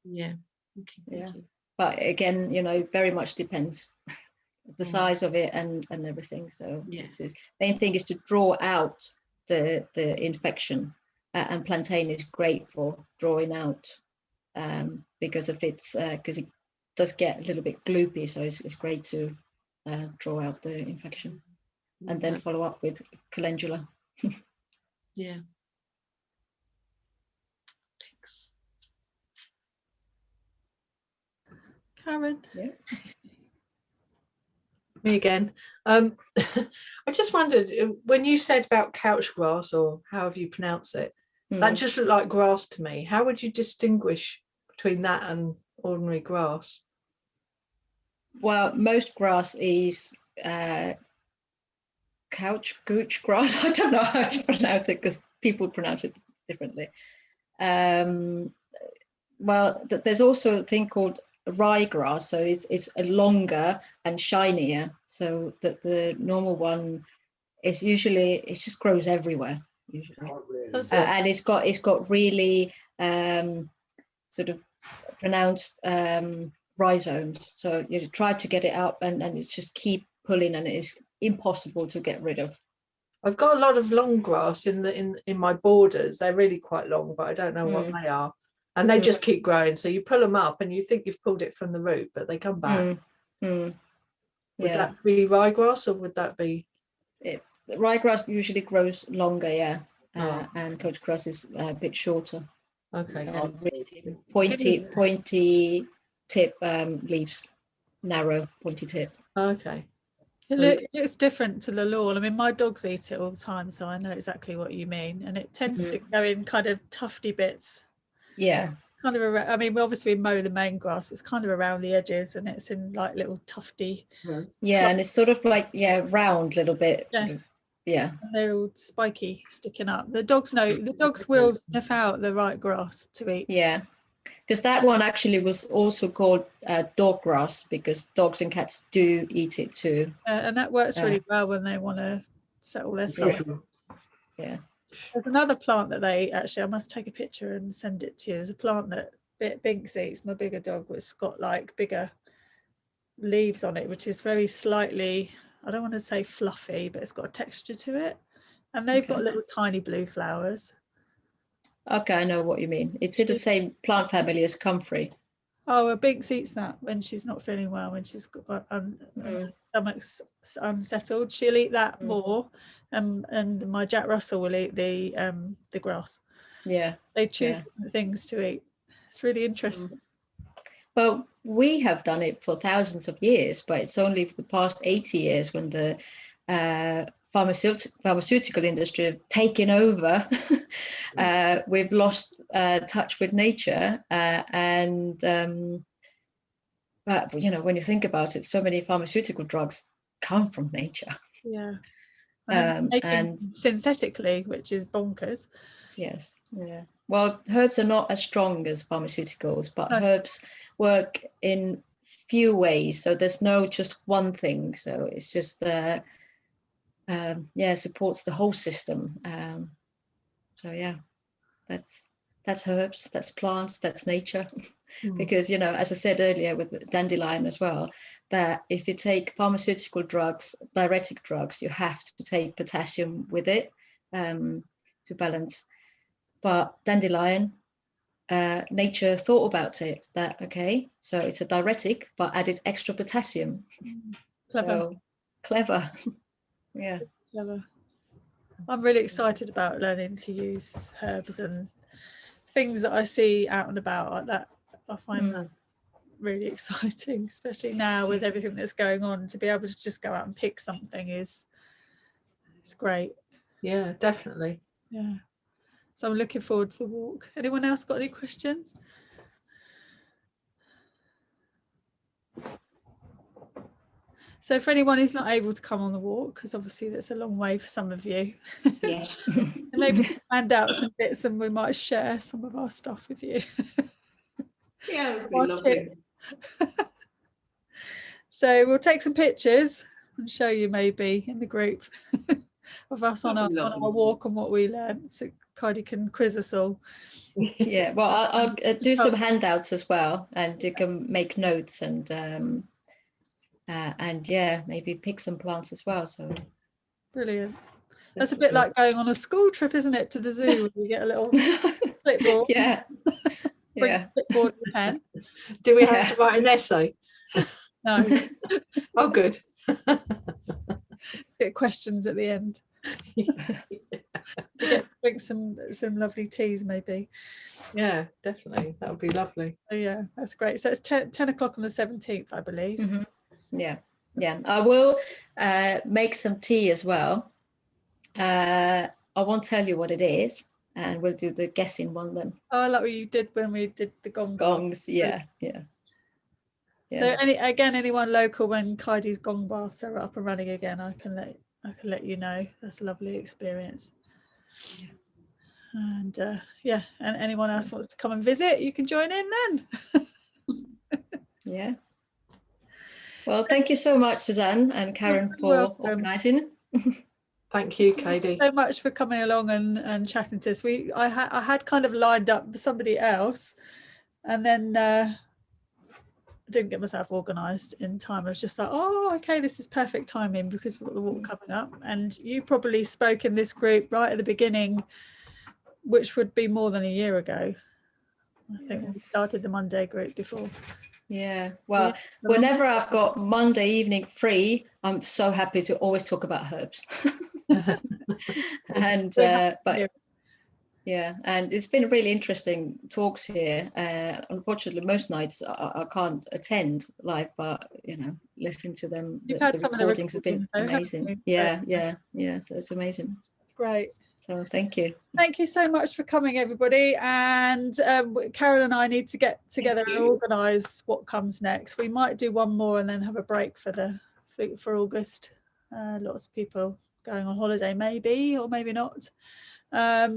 Yeah. Okay. Yeah. But again, very much depends the size of it and everything. So main thing is to draw out the infection, and Plantain is great for drawing out because of its because it does get a little bit gloopy, so it's great to draw out the infection and then follow up with calendula. Yeah. Karen. Yeah. Me again. I just wondered, when you said about couch grass, or however you pronounce it, that just looked like grass to me. How would you distinguish between that and ordinary grass? Well, most grass is gooch grass. I don't know how to pronounce it because people pronounce it differently. Well, there's also a thing called ryegrass, so it's a longer and shinier. So that the normal one is usually, it just grows everywhere usually, and it's got really sort of pronounced rhizomes. So you try to get it up, and it's just keep pulling, and it is impossible to get rid of. I've got a lot of long grass in my borders. They're really quite long, but I don't know what they are. And they just keep growing. So you pull them up and you think you've pulled it from the root, but they come back. Would that be ryegrass, or would that be? Ryegrass usually grows longer, yeah. And couch grass is a bit shorter. Okay. Really pointy tip leaves, narrow, pointy tip. Okay. It looks different to the lawn. I mean, my dogs eat it all the time, so I know exactly what you mean. And it tends to go in kind of tufty bits. Yeah. Kind of around, I mean, we obviously mow the main grass, it's kind of around the edges, and it's in like little tufty. Yeah, and it's sort of like round little bit. Yeah. Sort of, yeah. And they're all spiky, sticking up. The dogs will sniff out the right grass to eat. Yeah, because that one actually was also called dog grass, because dogs and cats do eat it too. And that works really well when they want to settle their stomach. Yeah. There's another plant that I must take a picture and send it to you. There's a plant that Binks eats, my bigger dog, which has got like bigger leaves on it, which is very slightly, I don't want to say fluffy, but it's got a texture to it. And they've got little tiny blue flowers. Okay, I know what you mean. It's in the same plant family as Comfrey. Oh, Binks eats that when she's not feeling well, when she's got stomach's unsettled. She'll eat that more, and my Jack Russell will eat the grass. Yeah, they choose different things to eat. It's really interesting. Well, we have done it for thousands of years, but it's only for the past 80 years when the pharmaceutical industry have taken over. We've lost touch with nature, but you know, when you think about it, so many pharmaceutical drugs come from nature. Yeah, and synthetically, which is bonkers. Yes, yeah. Well, herbs are not as strong as pharmaceuticals, but herbs work in few ways. So there's no just one thing. So it's just supports the whole system. So yeah, that's herbs, that's plants, that's nature. Because, you know, as I said earlier with Dandelion as well, that if you take pharmaceutical drugs, diuretic drugs, you have to take potassium with it to balance. But Dandelion, nature thought about it, that, okay, so it's a diuretic, but added extra potassium. Clever. So, clever. Yeah. Clever. I'm really excited about learning to use herbs and things that I see out and about like that. I find that really exciting, especially now with everything that's going on. To be able to just go out and pick something it's great. Yeah, definitely. Yeah. So I'm looking forward to the walk. Anyone else got any questions? So for anyone who's not able to come on the walk, because obviously that's a long way for some of you, Yes. and maybe hand out some bits and we might share some of our stuff with you. Yeah, it would be lovely. So we'll take some pictures and show you maybe in the group of us on our walk and what we learned, so Kaidi can quiz us all. Yeah, well, I'll do some handouts as well, and you can make notes and yeah, maybe pick some plants as well. So brilliant. That's a bit like going on a school trip, isn't it, to the zoo, where you get a little clipboard. Yeah. Bring a clipboard and a pen. Do we have to write an essay? No. Oh, good. Let's get questions at the end. Drink some lovely teas, maybe. Yeah, definitely. That would be lovely. Oh, yeah, that's great. So it's 10 o'clock on the 17th, I believe. Yeah, yeah. I will make some tea as well. I won't tell you what it is, and we'll do the guessing one then. Oh, I like what you did when we did the gongs. Yeah. So anyone local, when Kaidi's gong baths are up and running again, I can let you know. That's a lovely experience. And and anyone else wants to come and visit, you can join in then. Yeah. Well, thank you so much, Suzanne and Karen, for organising. Thank you, Kaidi. Thank you so much for coming along and chatting to us. I had kind of lined up somebody else, and then didn't get myself organised in time. I was just like, oh, okay, this is perfect timing because we've got the walk coming up. And you probably spoke in this group right at the beginning, which would be more than a year ago. I think we started the Monday group before. Yeah, well, whenever I've got Monday evening free, I'm so happy to always talk about herbs. And but yeah, and it's been really interesting talks here. Unfortunately, most nights I can't attend live, but you know, listening to them, the recordings have been amazing. Yeah. So it's amazing. That's great. So thank you. Thank you so much for coming, everybody. And Carol and I need to get together and organise what comes next. We might do one more and then have a break for August. Lots of people going on holiday, maybe, or maybe not. But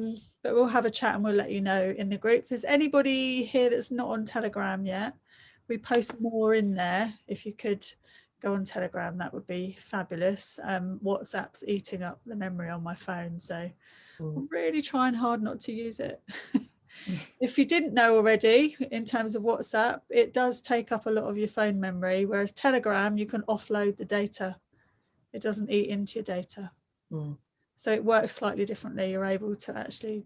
we'll have a chat and we'll let you know in the group. If there's anybody here that's not on Telegram yet, we post more in there. If you could go on Telegram, that would be fabulous. WhatsApp's eating up the memory on my phone, so I'm really trying hard not to use it. If you didn't know already, in terms of WhatsApp, it does take up a lot of your phone memory, whereas Telegram, you can offload the data. It doesn't eat into your data. So it works slightly differently. You're able to actually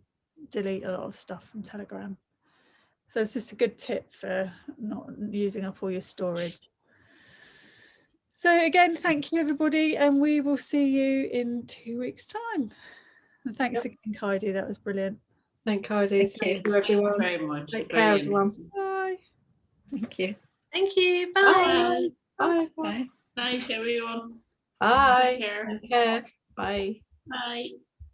delete a lot of stuff from Telegram. So it's just a good tip for not using up all your storage. So again, thank you everybody, and we will see you in 2 weeks' time. And thanks again, Kaidi, that was brilliant. Thank Kaidi. Thank you, everyone. Very much. Take Very care, everyone. interesting. Bye. Thank you. Thank you. Bye. Bye. Bye. Bye. Night, everyone. Bye. Take care. Take care. Bye. Bye.